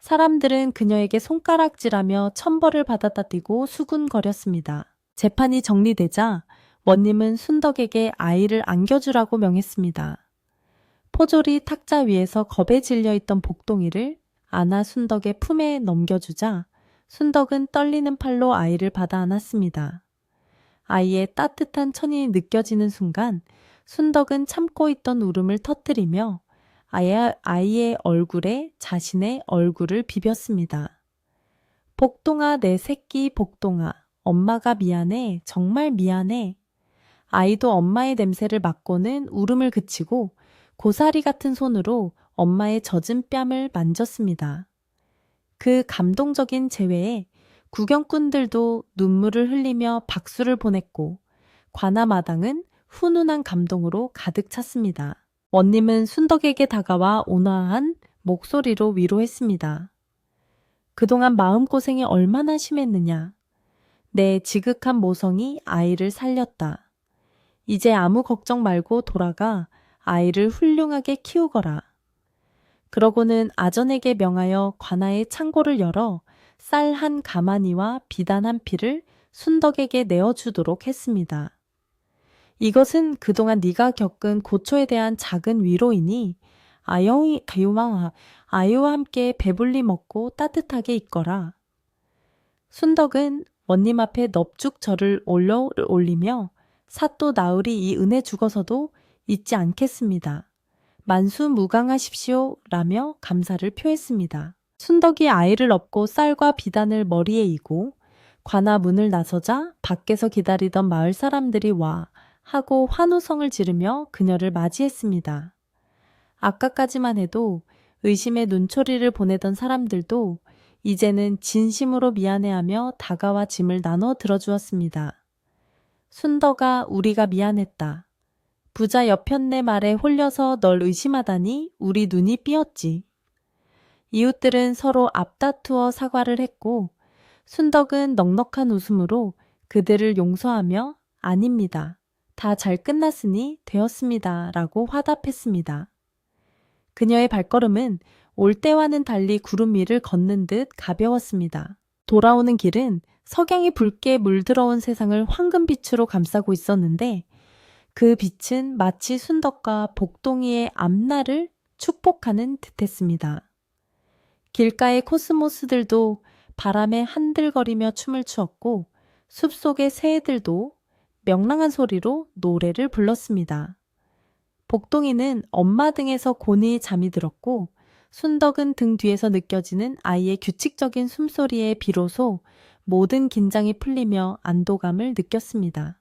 사람들은 그녀에게 손가락질하며 천벌을 받았다 뛰고 수군거렸습니다. 재판이 정리되자 원님은 순덕에게 아이를 안겨주라고 명했습니다. 포졸이 탁자 위에서 겁에 질려있던 복동이를 안아 순덕의 품에 넘겨주자 순덕은 떨리는 팔로 아이를 받아 안았습니다. 아이의 따뜻한 천이 느껴지는 순간 순덕은 참고 있던 울음을 터뜨리며 아이의 얼굴에 자신의 얼굴을 비볐습니다. 복동아, 내 새끼 복동아. 엄마가 미안해. 정말 미안해. 아이도 엄마의 냄새를 맡고는 울음을 그치고 고사리 같은 손으로 엄마의 젖은 뺨을 만졌습니다. 그 감동적인 재회에 구경꾼들도 눈물을 흘리며 박수를 보냈고 관아마당은 훈훈한 감동으로 가득 찼습니다. 원님은 순덕에게 다가와 온화한 목소리로 위로했습니다. 그동안 마음고생이 얼마나 심했느냐. 내 지극한 모성이 아이를 살렸다. 이제 아무 걱정 말고 돌아가 아이를 훌륭하게 키우거라. 그러고는 아전에게 명하여 관아의 창고를 열어 쌀 한 가마니와 비단 한 피를 순덕에게 내어주도록 했습니다. 이것은 그동안 네가 겪은 고초에 대한 작은 위로이니 아이와 함께 배불리 먹고 따뜻하게 있거라. 순덕은 원님 앞에 넙죽 절을 올리며 사또 나으리 이 은혜 죽어서도 잊지 않겠습니다. 만수무강하십시오 라며 감사를 표했습니다. 순덕이 아이를 업고 쌀과 비단을 머리에 이고 관아 문을 나서자 밖에서 기다리던 마을 사람들이 와 하고 환호성을 지르며 그녀를 맞이했습니다. 아까까지만 해도 의심의 눈초리를 보내던 사람들도 이제는 진심으로 미안해하며 다가와 짐을 나눠 들어주었습니다. 순덕아, 우리가 미안했다. 부자 여편네 말에 홀려서 널 의심하다니 우리 눈이 삐었지. 이웃들은 서로 앞다투어 사과를 했고 순덕은 넉넉한 웃음으로 그들을 용서하며 아닙니다. 다 잘 끝났으니 되었습니다. 라고 화답했습니다. 그녀의 발걸음은 올 때와는 달리 구름 위를 걷는 듯 가벼웠습니다. 돌아오는 길은 석양이 붉게 물들어온 세상을 황금빛으로 감싸고 있었는데 그 빛은 마치 순덕과 복동이의 앞날을 축복하는 듯했습니다. 길가의 코스모스들도 바람에 한들거리며 춤을 추었고 숲속의 새들도 명랑한 소리로 노래를 불렀습니다. 복동이는 엄마 등에서 곤히 잠이 들었고 순덕은 등 뒤에서 느껴지는 아이의 규칙적인 숨소리에 비로소 모든 긴장이 풀리며 안도감을 느꼈습니다.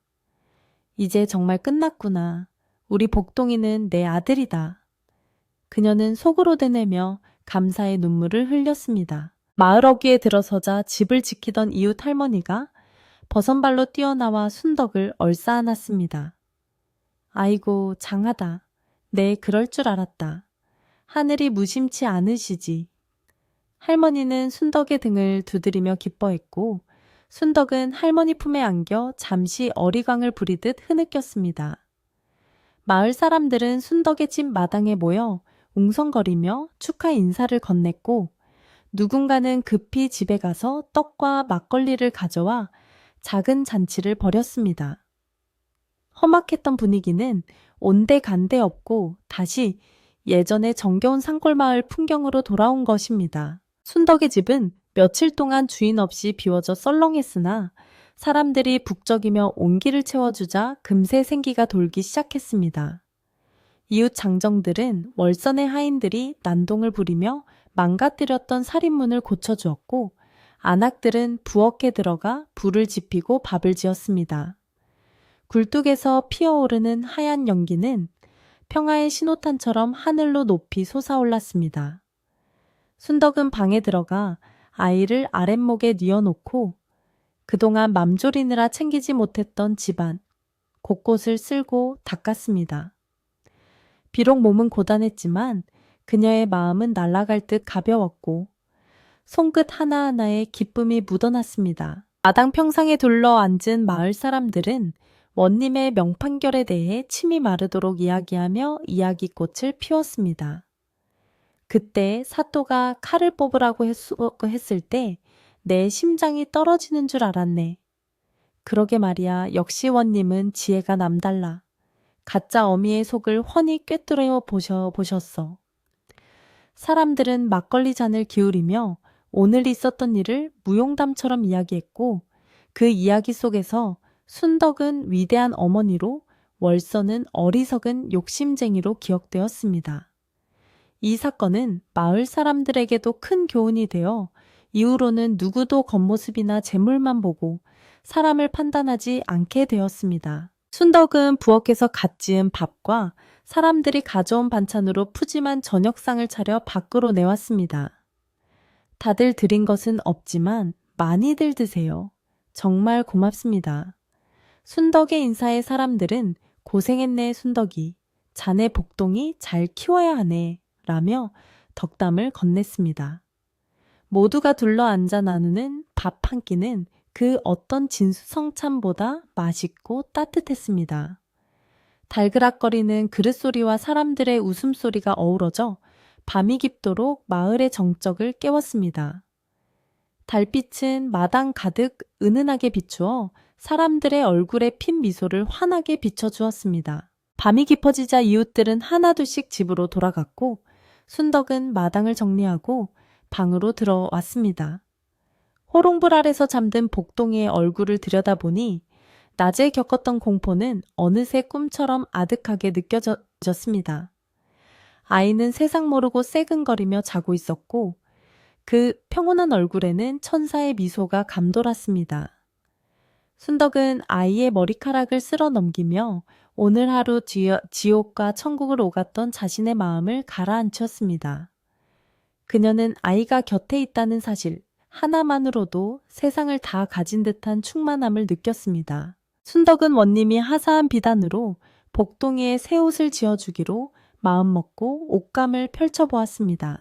이제 정말 끝났구나. 우리 복동이는 내 아들이다. 그녀는 속으로 되뇌며 감사의 눈물을 흘렸습니다. 마을 어귀에 들어서자 집을 지키던 이웃 할머니가 버선발로 뛰어나와 순덕을 얼싸안았습니다. 아이고 장하다. 네, 그럴 줄 알았다. 하늘이 무심치 않으시지. 할머니는 순덕의 등을 두드리며 기뻐했고 순덕은 할머니 품에 안겨 잠시 어리광을 부리듯 흐느꼈습니다. 마을 사람들은 순덕의 집 마당에 모여 웅성거리며 축하 인사를 건넸고 누군가는 급히 집에 가서 떡과 막걸리를 가져와 작은 잔치를 벌였습니다. 험악했던 분위기는 온데간데 없고 다시 예전의 정겨운 산골마을 풍경으로 돌아온 것입니다. 순덕의 집은 며칠 동안 주인 없이 비워져 썰렁했으나 사람들이 북적이며 온기를 채워주자 금세 생기가 돌기 시작했습니다. 이웃 장정들은 월선의 하인들이 난동을 부리며 망가뜨렸던 살인문을 고쳐주었고 안악들은 부엌에 들어가 불을 지피고 밥을 지었습니다. 굴뚝에서 피어오르는 하얀 연기는 평화의 신호탄처럼 하늘로 높이 솟아올랐습니다. 순덕은 방에 들어가 아이를 아랫목에 뉘어놓고 그동안 맘졸이느라 챙기지 못했던 집안, 곳곳을 쓸고 닦았습니다. 비록 몸은 고단했지만 그녀의 마음은 날아갈 듯 가벼웠고 손끝 하나하나에 기쁨이 묻어났습니다. 마당 평상에 둘러 앉은 마을 사람들은 원님의 명판결에 대해 침이 마르도록 이야기하며 이야기꽃을 피웠습니다. 그때 사또가 칼을 뽑으라고 했을 때 내 심장이 떨어지는 줄 알았네. 그러게 말이야, 역시 원님은 지혜가 남달라. 가짜 어미의 속을 훤히 꿰뚫어 보셨어. 사람들은 막걸리 잔을 기울이며 오늘 있었던 일을 무용담처럼 이야기했고 그 이야기 속에서 순덕은 위대한 어머니로 월서는 어리석은 욕심쟁이로 기억되었습니다. 이 사건은 마을 사람들에게도 큰 교훈이 되어 이후로는 누구도 겉모습이나 재물만 보고 사람을 판단하지 않게 되었습니다. 순덕은 부엌에서 갓 지은 밥과 사람들이 가져온 반찬으로 푸짐한 저녁상을 차려 밖으로 내왔습니다. 다들 드린 것은 없지만 많이들 드세요. 정말 고맙습니다. 순덕의 인사에 사람들은 고생했네 순덕이, 자네 복동이 잘 키워야 하네 라며 덕담을 건넸습니다. 모두가 둘러앉아 나누는 밥 한 끼는 그 어떤 진수성찬보다 맛있고 따뜻했습니다. 달그락거리는 그릇소리와 사람들의 웃음소리가 어우러져 밤이 깊도록 마을의 정적을 깨웠습니다. 달빛은 마당 가득 은은하게 비추어 사람들의 얼굴에 핀 미소를 환하게 비춰주었습니다. 밤이 깊어지자 이웃들은 하나둘씩 집으로 돌아갔고 순덕은 마당을 정리하고 방으로 들어왔습니다. 호롱불 아래서 잠든 복동이의 얼굴을 들여다보니 낮에 겪었던 공포는 어느새 꿈처럼 아득하게 느껴졌습니다. 아이는 세상 모르고 새근거리며 자고 있었고 그 평온한 얼굴에는 천사의 미소가 감돌았습니다. 순덕은 아이의 머리카락을 쓸어 넘기며 오늘 하루 지옥과 천국을 오갔던 자신의 마음을 가라앉혔습니다. 그녀는 아이가 곁에 있다는 사실 하나만으로도 세상을 다 가진 듯한 충만함을 느꼈습니다. 순덕은 원님이 하사한 비단으로 복동이의 새 옷을 지어주기로 마음먹고 옷감을 펼쳐보았습니다.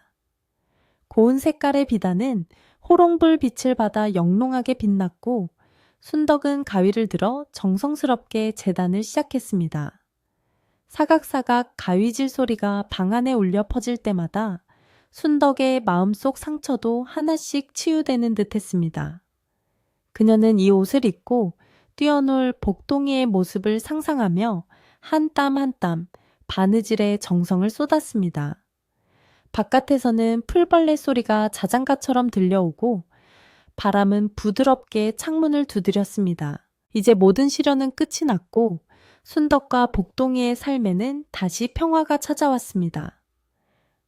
고운 색깔의 비단은 호롱불 빛을 받아 영롱하게 빛났고 순덕은 가위를 들어 정성스럽게 재단을 시작했습니다. 사각사각 가위질 소리가 방 안에 울려 퍼질 때마다 순덕의 마음속 상처도 하나씩 치유되는 듯 했습니다. 그녀는 이 옷을 입고 뛰어놀 복동이의 모습을 상상하며 한 땀 한 땀 바느질에 정성을 쏟았습니다. 바깥에서는 풀벌레 소리가 자장가처럼 들려오고 바람은 부드럽게 창문을 두드렸습니다. 이제 모든 시련은 끝이 났고 순덕과 복동이의 삶에는 다시 평화가 찾아왔습니다.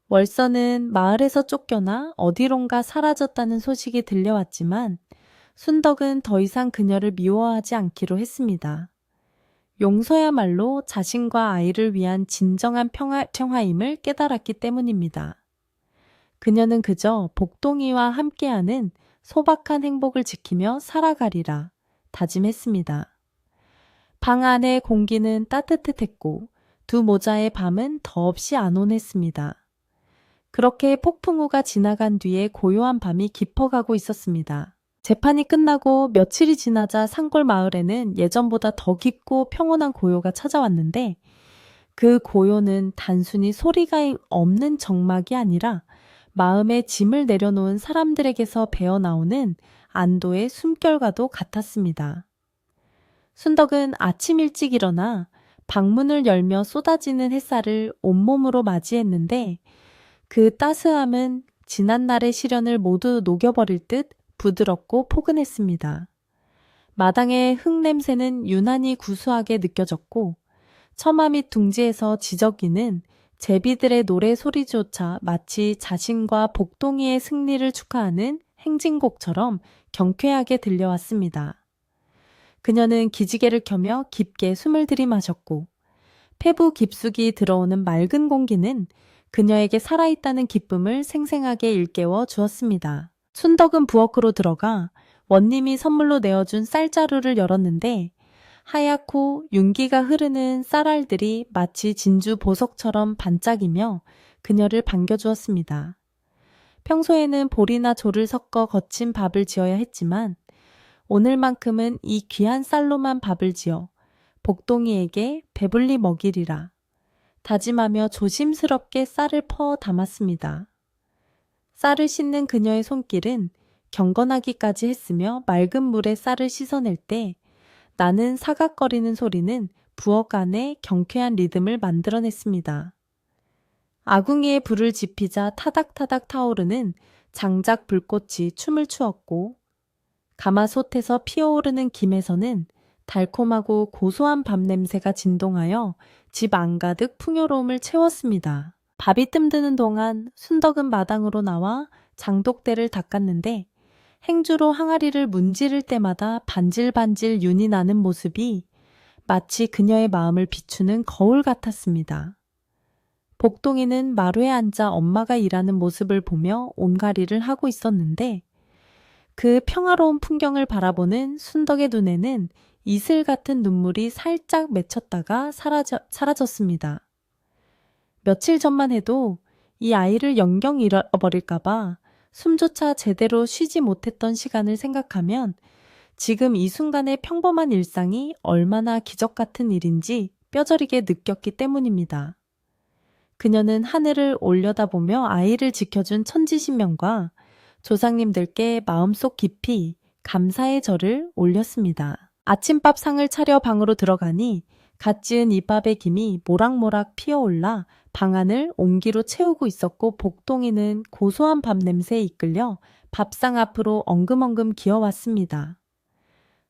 월서는 마을에서 쫓겨나 어디론가 사라졌다는 소식이 들려왔지만 순덕은 더 이상 그녀를 미워하지 않기로 했습니다. 용서야말로 자신과 아이를 위한 진정한 평화임을 깨달았기 때문입니다. 그녀는 그저 복동이와 함께하는 소박한 행복을 지키며 살아가리라 다짐했습니다. 방 안의 공기는 따뜻했고 두 모자의 밤은 더없이 안온했습니다. 그렇게 폭풍우가 지나간 뒤에 고요한 밤이 깊어가고 있었습니다. 재판이 끝나고 며칠이 지나자 산골 마을에는 예전보다 더 깊고 평온한 고요가 찾아왔는데 그 고요는 단순히 소리가 없는 정막이 아니라 마음에 짐을 내려놓은 사람들에게서 배어나오는 안도의 숨결과도 같았습니다. 순덕은 아침 일찍 일어나 방문을 열며 쏟아지는 햇살을 온몸으로 맞이했는데 그 따스함은 지난날의 시련을 모두 녹여버릴 듯 부드럽고 포근했습니다. 마당의 흙냄새는 유난히 구수하게 느껴졌고 처마 및 둥지에서 지저귀는 제비들의 노래 소리조차 마치 자신과 복동이의 승리를 축하하는 행진곡처럼 경쾌하게 들려왔습니다. 그녀는 기지개를 켜며 깊게 숨을 들이마셨고 폐부 깊숙이 들어오는 맑은 공기는 그녀에게 살아있다는 기쁨을 생생하게 일깨워 주었습니다. 순덕은 부엌으로 들어가 원님이 선물로 내어준 쌀자루를 열었는데 하얗고 윤기가 흐르는 쌀알들이 마치 진주 보석처럼 반짝이며 그녀를 반겨주었습니다. 평소에는 보리나 조를 섞어 거친 밥을 지어야 했지만 오늘만큼은 이 귀한 쌀로만 밥을 지어 복동이에게 배불리 먹이리라 다짐하며 조심스럽게 쌀을 퍼 담았습니다. 쌀을 씻는 그녀의 손길은 경건하기까지 했으며 맑은 물에 쌀을 씻어낼 때 나는 사각거리는 소리는 부엌 안에 경쾌한 리듬을 만들어냈습니다. 아궁이에 불을 지피자 타닥타닥 타오르는 장작 불꽃이 춤을 추었고, 가마솥에서 피어오르는 김에서는 달콤하고 고소한 밥 냄새가 진동하여 집 안가득 풍요로움을 채웠습니다. 밥이 뜸드는 동안 순덕은 마당으로 나와 장독대를 닦았는데 행주로 항아리를 문지를 때마다 반질반질 윤이 나는 모습이 마치 그녀의 마음을 비추는 거울 같았습니다. 복동이는 마루에 앉아 엄마가 일하는 모습을 보며 온가리를 하고 있었는데 그 평화로운 풍경을 바라보는 순덕의 눈에는 이슬 같은 눈물이 살짝 맺혔다가 사라졌습니다. 며칠 전만 해도 이 아이를 영영 잃어버릴까봐 숨조차 제대로 쉬지 못했던 시간을 생각하면 지금 이 순간의 평범한 일상이 얼마나 기적 같은 일인지 뼈저리게 느꼈기 때문입니다. 그녀는 하늘을 올려다보며 아이를 지켜준 천지신명과 조상님들께 마음속 깊이 감사의 절을 올렸습니다. 아침밥 상을 차려 방으로 들어가니 갓 지은 이밥의 김이 모락모락 피어올라 방안을 온기로 채우고 있었고 복동이는 고소한 밥 냄새에 이끌려 밥상 앞으로 엉금엉금 기어왔습니다.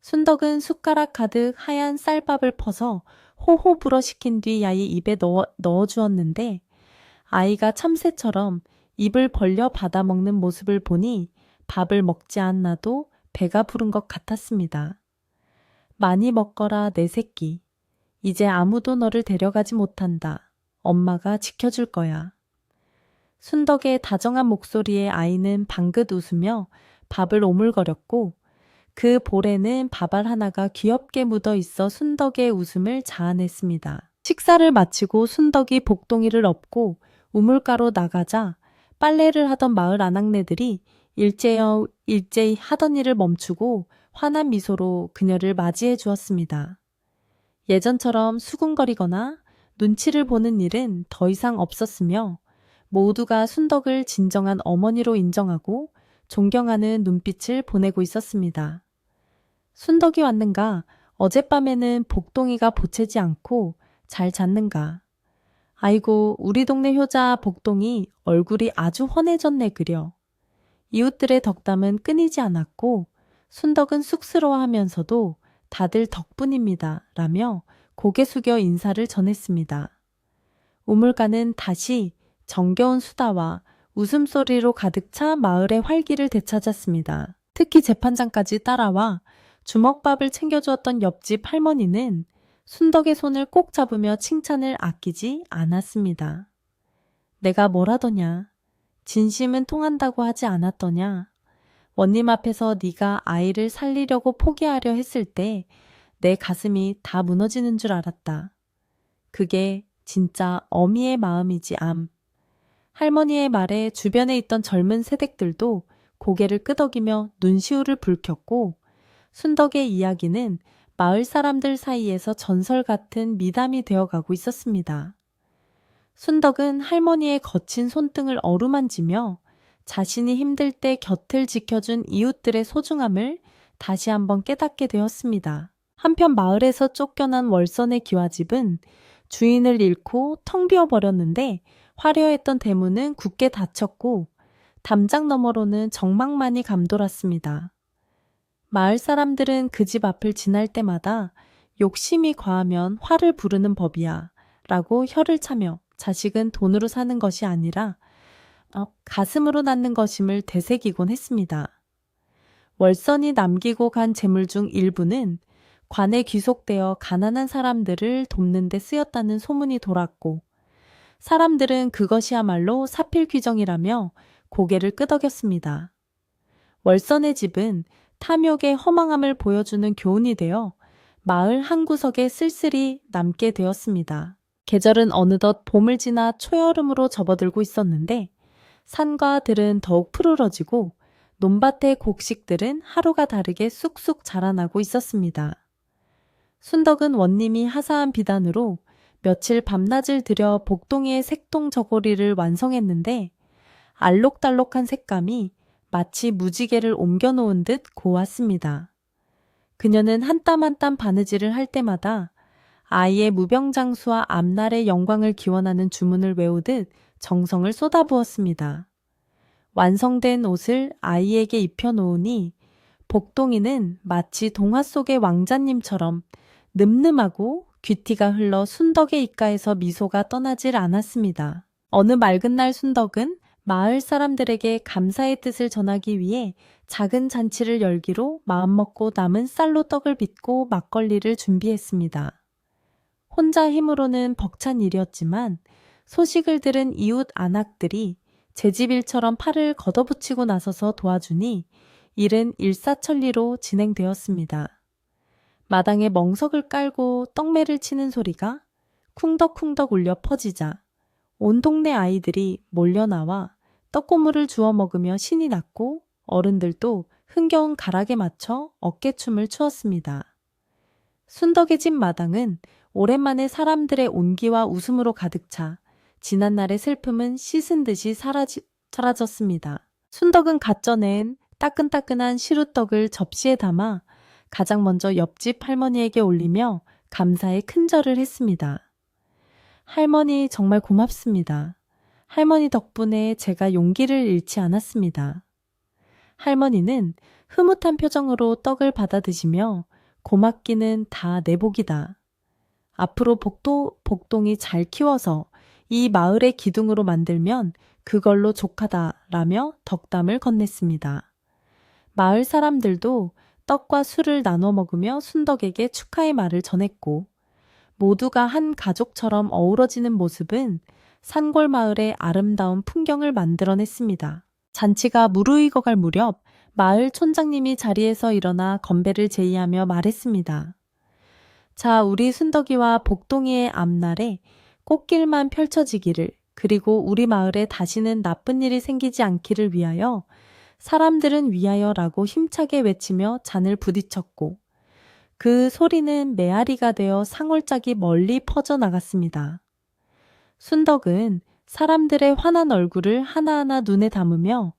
순덕은 숟가락 가득 하얀 쌀밥을 퍼서 호호 불어 식힌 뒤 아이 입에 넣어주었는데 아이가 참새처럼 입을 벌려 받아먹는 모습을 보니 밥을 먹지 않아도 배가 부른 것 같았습니다. 많이 먹거라 내 새끼. 이제 아무도 너를 데려가지 못한다. 엄마가 지켜줄 거야. 순덕의 다정한 목소리에 아이는 방긋 웃으며 밥을 오물거렸고 그 볼에는 밥알 하나가 귀엽게 묻어 있어 순덕의 웃음을 자아냈습니다. 식사를 마치고 순덕이 복동이를 업고 우물가로 나가자 빨래를 하던 마을 아낙네들이 일제히 하던 일을 멈추고 환한 미소로 그녀를 맞이해 주었습니다. 예전처럼 수군거리거나 눈치를 보는 일은 더 이상 없었으며 모두가 순덕을 진정한 어머니로 인정하고 존경하는 눈빛을 보내고 있었습니다. 순덕이 왔는가? 어젯밤에는 복동이가 보채지 않고 잘 잤는가? 아이고 우리 동네 효자 복동이 얼굴이 아주 훤해졌네 그려. 이웃들의 덕담은 끊이지 않았고 순덕은 쑥스러워하면서도 다들 덕분입니다 라며 고개 숙여 인사를 전했습니다. 우물가는 다시 정겨운 수다와 웃음소리로 가득 차 마을의 활기를 되찾았습니다. 특히 재판장까지 따라와 주먹밥을 챙겨주었던 옆집 할머니는 순덕의 손을 꼭 잡으며 칭찬을 아끼지 않았습니다. 내가 뭘 하더냐? 진심은 통한다고 하지 않았더냐? 원님 앞에서 네가 아이를 살리려고 포기하려 했을 때 내 가슴이 다 무너지는 줄 알았다. 그게 진짜 어미의 마음이지 암. 할머니의 말에 주변에 있던 젊은 새댁들도 고개를 끄덕이며 눈시울을 붉혔고 순덕의 이야기는 마을 사람들 사이에서 전설 같은 미담이 되어가고 있었습니다. 순덕은 할머니의 거친 손등을 어루만지며 자신이 힘들 때 곁을 지켜준 이웃들의 소중함을 다시 한번 깨닫게 되었습니다. 한편 마을에서 쫓겨난 월선의 기와집은 주인을 잃고 텅 비어버렸는데 화려했던 대문은 굳게 닫혔고 담장 너머로는 적막만이 감돌았습니다. 마을 사람들은 그 집 앞을 지날 때마다 욕심이 과하면 화를 부르는 법이야 라고 혀를 차며 자식은 돈으로 사는 것이 아니라 가슴으로 낳는 것임을 되새기곤 했습니다. 월선이 남기고 간 재물 중 일부는 관에 귀속되어 가난한 사람들을 돕는 데 쓰였다는 소문이 돌았고 사람들은 그것이야말로 사필귀정이라며 고개를 끄덕였습니다. 월선의 집은 탐욕의 허망함을 보여주는 교훈이 되어 마을 한구석에 쓸쓸히 남게 되었습니다. 계절은 어느덧 봄을 지나 초여름으로 접어들고 있었는데 산과 들은 더욱 푸르러지고 논밭의 곡식들은 하루가 다르게 쑥쑥 자라나고 있었습니다. 순덕은 원님이 하사한 비단으로 며칠 밤낮을 들여 복동이의 색동 저고리를 완성했는데 알록달록한 색감이 마치 무지개를 옮겨놓은 듯 고왔습니다. 그녀는 한 땀 한 땀 바느질을 할 때마다 아이의 무병장수와 앞날의 영광을 기원하는 주문을 외우듯 정성을 쏟아부었습니다. 완성된 옷을 아이에게 입혀놓으니 복동이는 마치 동화 속의 왕자님처럼 늠름하고 귀티가 흘러 순덕의 입가에서 미소가 떠나질 않았습니다. 어느 맑은 날 순덕은 마을 사람들에게 감사의 뜻을 전하기 위해 작은 잔치를 열기로 마음먹고 남은 쌀로 떡을 빚고 막걸리를 준비했습니다. 혼자 힘으로는 벅찬 일이었지만 소식을 들은 이웃 안악들이 제 집 일처럼 팔을 걷어붙이고 나서서 도와주니 일은 일사천리로 진행되었습니다. 마당에 멍석을 깔고 떡매를 치는 소리가 쿵덕쿵덕 울려 퍼지자 온 동네 아이들이 몰려나와 떡고물을 주워 먹으며 신이 났고 어른들도 흥겨운 가락에 맞춰 어깨춤을 추었습니다. 순덕의 집 마당은 오랜만에 사람들의 온기와 웃음으로 가득 차 지난날의 슬픔은 씻은 듯이 사라졌습니다. 순덕은 갓 쪄낸 따끈따끈한 시루떡을 접시에 담아 가장 먼저 옆집 할머니에게 올리며 감사의 큰절을 했습니다. 할머니 정말 고맙습니다. 할머니 덕분에 제가 용기를 잃지 않았습니다. 할머니는 흐뭇한 표정으로 떡을 받아 드시며 고맙기는 다 내 복이다. 앞으로 복동이 잘 키워서 이 마을의 기둥으로 만들면 그걸로 족하다라며 덕담을 건넸습니다. 마을 사람들도 떡과 술을 나눠 먹으며 순덕에게 축하의 말을 전했고 모두가 한 가족처럼 어우러지는 모습은 산골 마을의 아름다운 풍경을 만들어냈습니다. 잔치가 무르익어갈 무렵 마을 촌장님이 자리에서 일어나 건배를 제의하며 말했습니다. 자, 우리 순덕이와 복동이의 앞날에 꽃길만 펼쳐지기를, 그리고 우리 마을에 다시는 나쁜 일이 생기지 않기를 위하여 사람들은 위하여라고 힘차게 외치며 잔을 부딪혔고 그 소리는 메아리가 되어 상월짝이 멀리 퍼져나갔습니다. 순덕은 사람들의 환한 얼굴을 하나하나 눈에 담으며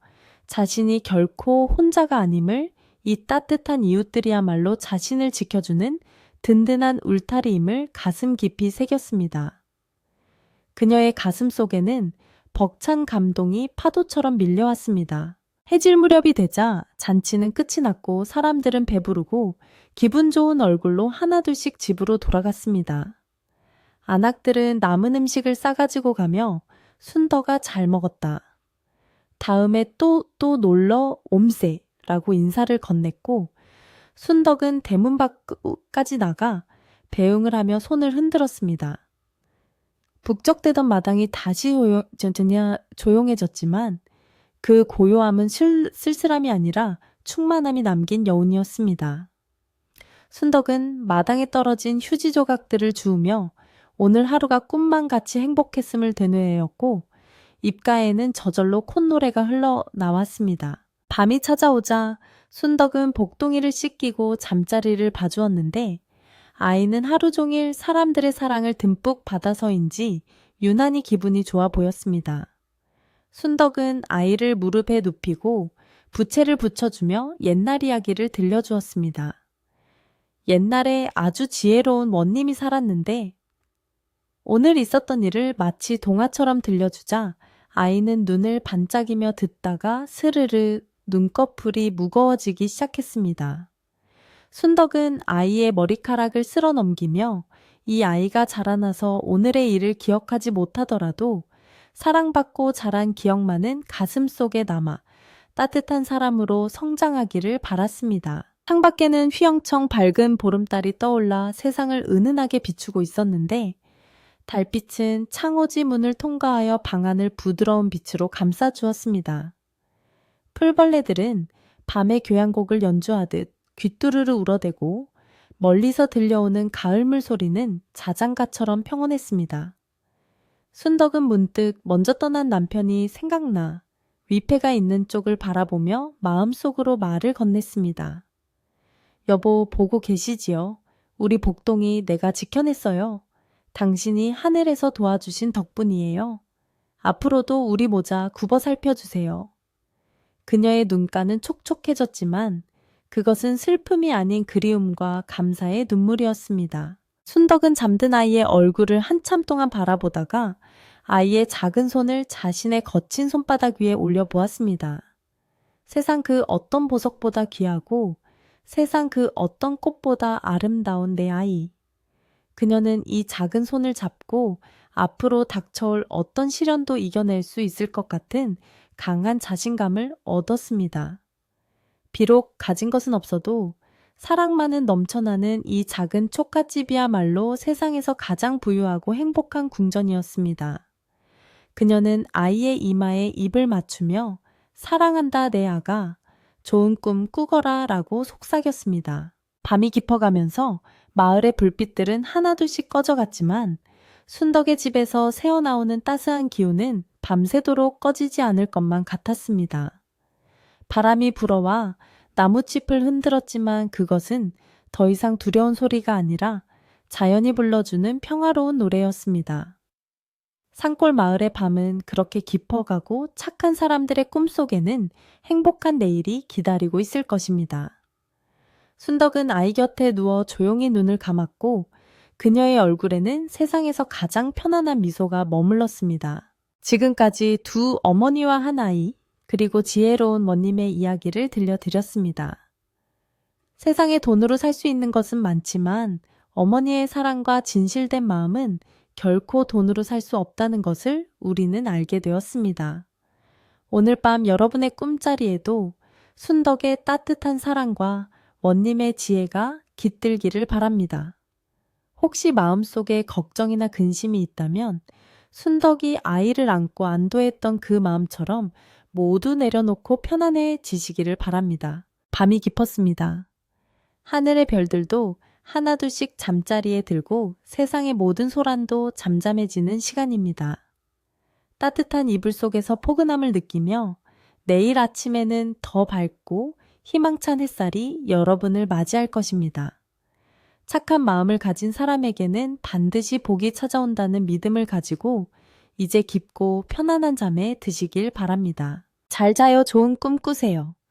자신이 결코 혼자가 아님을 이 따뜻한 이웃들이야말로 자신을 지켜주는 든든한 울타리임을 가슴 깊이 새겼습니다. 그녀의 가슴 속에는 벅찬 감동이 파도처럼 밀려왔습니다. 해질 무렵이 되자 잔치는 끝이 났고 사람들은 배부르고 기분 좋은 얼굴로 하나둘씩 집으로 돌아갔습니다. 안악들은 남은 음식을 싸가지고 가며 순덕아 잘 먹었다. 다음에 또 놀러 옴세라고 인사를 건넸고 순덕은 대문 밖까지 나가 배웅을 하며 손을 흔들었습니다. 북적대던 마당이 다시 조용해졌지만 그 고요함은 쓸쓸함이 아니라 충만함이 남긴 여운이었습니다. 순덕은 마당에 떨어진 휴지 조각들을 주우며 오늘 하루가 꿈만 같이 행복했음을 되뇌었고 입가에는 저절로 콧노래가 흘러나왔습니다. 밤이 찾아오자 순덕은 복동이를 씻기고 잠자리를 봐주었는데 아이는 하루 종일 사람들의 사랑을 듬뿍 받아서인지 유난히 기분이 좋아 보였습니다. 순덕은 아이를 무릎에 눕히고 부채를 붙여주며 옛날 이야기를 들려주었습니다. 옛날에 아주 지혜로운 원님이 살았는데 오늘 있었던 일을 마치 동화처럼 들려주자 아이는 눈을 반짝이며 듣다가 스르르 눈꺼풀이 무거워지기 시작했습니다. 순덕은 아이의 머리카락을 쓸어 넘기며 이 아이가 자라나서 오늘의 일을 기억하지 못하더라도 사랑받고 자란 기억만은 가슴 속에 남아 따뜻한 사람으로 성장하기를 바랐습니다. 창밖에는 휘영청 밝은 보름달이 떠올라 세상을 은은하게 비추고 있었는데 달빛은 창호지 문을 통과하여 방 안을 부드러운 빛으로 감싸주었습니다. 풀벌레들은 밤의 교향곡을 연주하듯 귀뚜루루 울어대고 멀리서 들려오는 가을물 소리는 자장가처럼 평온했습니다. 순덕은 문득 먼저 떠난 남편이 생각나 위패가 있는 쪽을 바라보며 마음속으로 말을 건넸습니다. 여보, 보고 계시지요? 우리 복동이 내가 지켜냈어요. 당신이 하늘에서 도와주신 덕분이에요. 앞으로도 우리 모자 굽어 살펴주세요. 그녀의 눈가는 촉촉해졌지만 그것은 슬픔이 아닌 그리움과 감사의 눈물이었습니다. 순덕은 잠든 아이의 얼굴을 한참 동안 바라보다가 아이의 작은 손을 자신의 거친 손바닥 위에 올려보았습니다. 세상 그 어떤 보석보다 귀하고 세상 그 어떤 꽃보다 아름다운 내 아이. 그녀는 이 작은 손을 잡고 앞으로 닥쳐올 어떤 시련도 이겨낼 수 있을 것 같은 강한 자신감을 얻었습니다. 비록 가진 것은 없어도 사랑만은 넘쳐나는 이 작은 촉갓집이야말로 세상에서 가장 부유하고 행복한 궁전이었습니다. 그녀는 아이의 이마에 입을 맞추며 사랑한다 내 아가, 좋은 꿈 꾸거라 라고 속삭였습니다. 밤이 깊어가면서 마을의 불빛들은 하나둘씩 꺼져갔지만 순덕의 집에서 새어나오는 따스한 기운은 밤새도록 꺼지지 않을 것만 같았습니다. 바람이 불어와 나뭇잎을 흔들었지만 그것은 더 이상 두려운 소리가 아니라 자연이 불러주는 평화로운 노래였습니다. 산골 마을의 밤은 그렇게 깊어가고 착한 사람들의 꿈속에는 행복한 내일이 기다리고 있을 것입니다. 순덕은 아이 곁에 누워 조용히 눈을 감았고 그녀의 얼굴에는 세상에서 가장 편안한 미소가 머물렀습니다. 지금까지 두 어머니와 한 아이, 그리고 지혜로운 원님의 이야기를 들려드렸습니다. 세상에 돈으로 살 수 있는 것은 많지만 어머니의 사랑과 진실된 마음은 결코 돈으로 살 수 없다는 것을 우리는 알게 되었습니다. 오늘 밤 여러분의 꿈자리에도 순덕의 따뜻한 사랑과 원님의 지혜가 깃들기를 바랍니다. 혹시 마음속에 걱정이나 근심이 있다면 순덕이 아이를 안고 안도했던 그 마음처럼 모두 내려놓고 편안해지시기를 바랍니다. 밤이 깊었습니다. 하늘의 별들도 하나둘씩 잠자리에 들고 세상의 모든 소란도 잠잠해지는 시간입니다. 따뜻한 이불 속에서 포근함을 느끼며 내일 아침에는 더 밝고 희망찬 햇살이 여러분을 맞이할 것입니다. 착한 마음을 가진 사람에게는 반드시 복이 찾아온다는 믿음을 가지고 이제 깊고 편안한 잠에 드시길 바랍니다. 잘 자요. 좋은 꿈 꾸세요.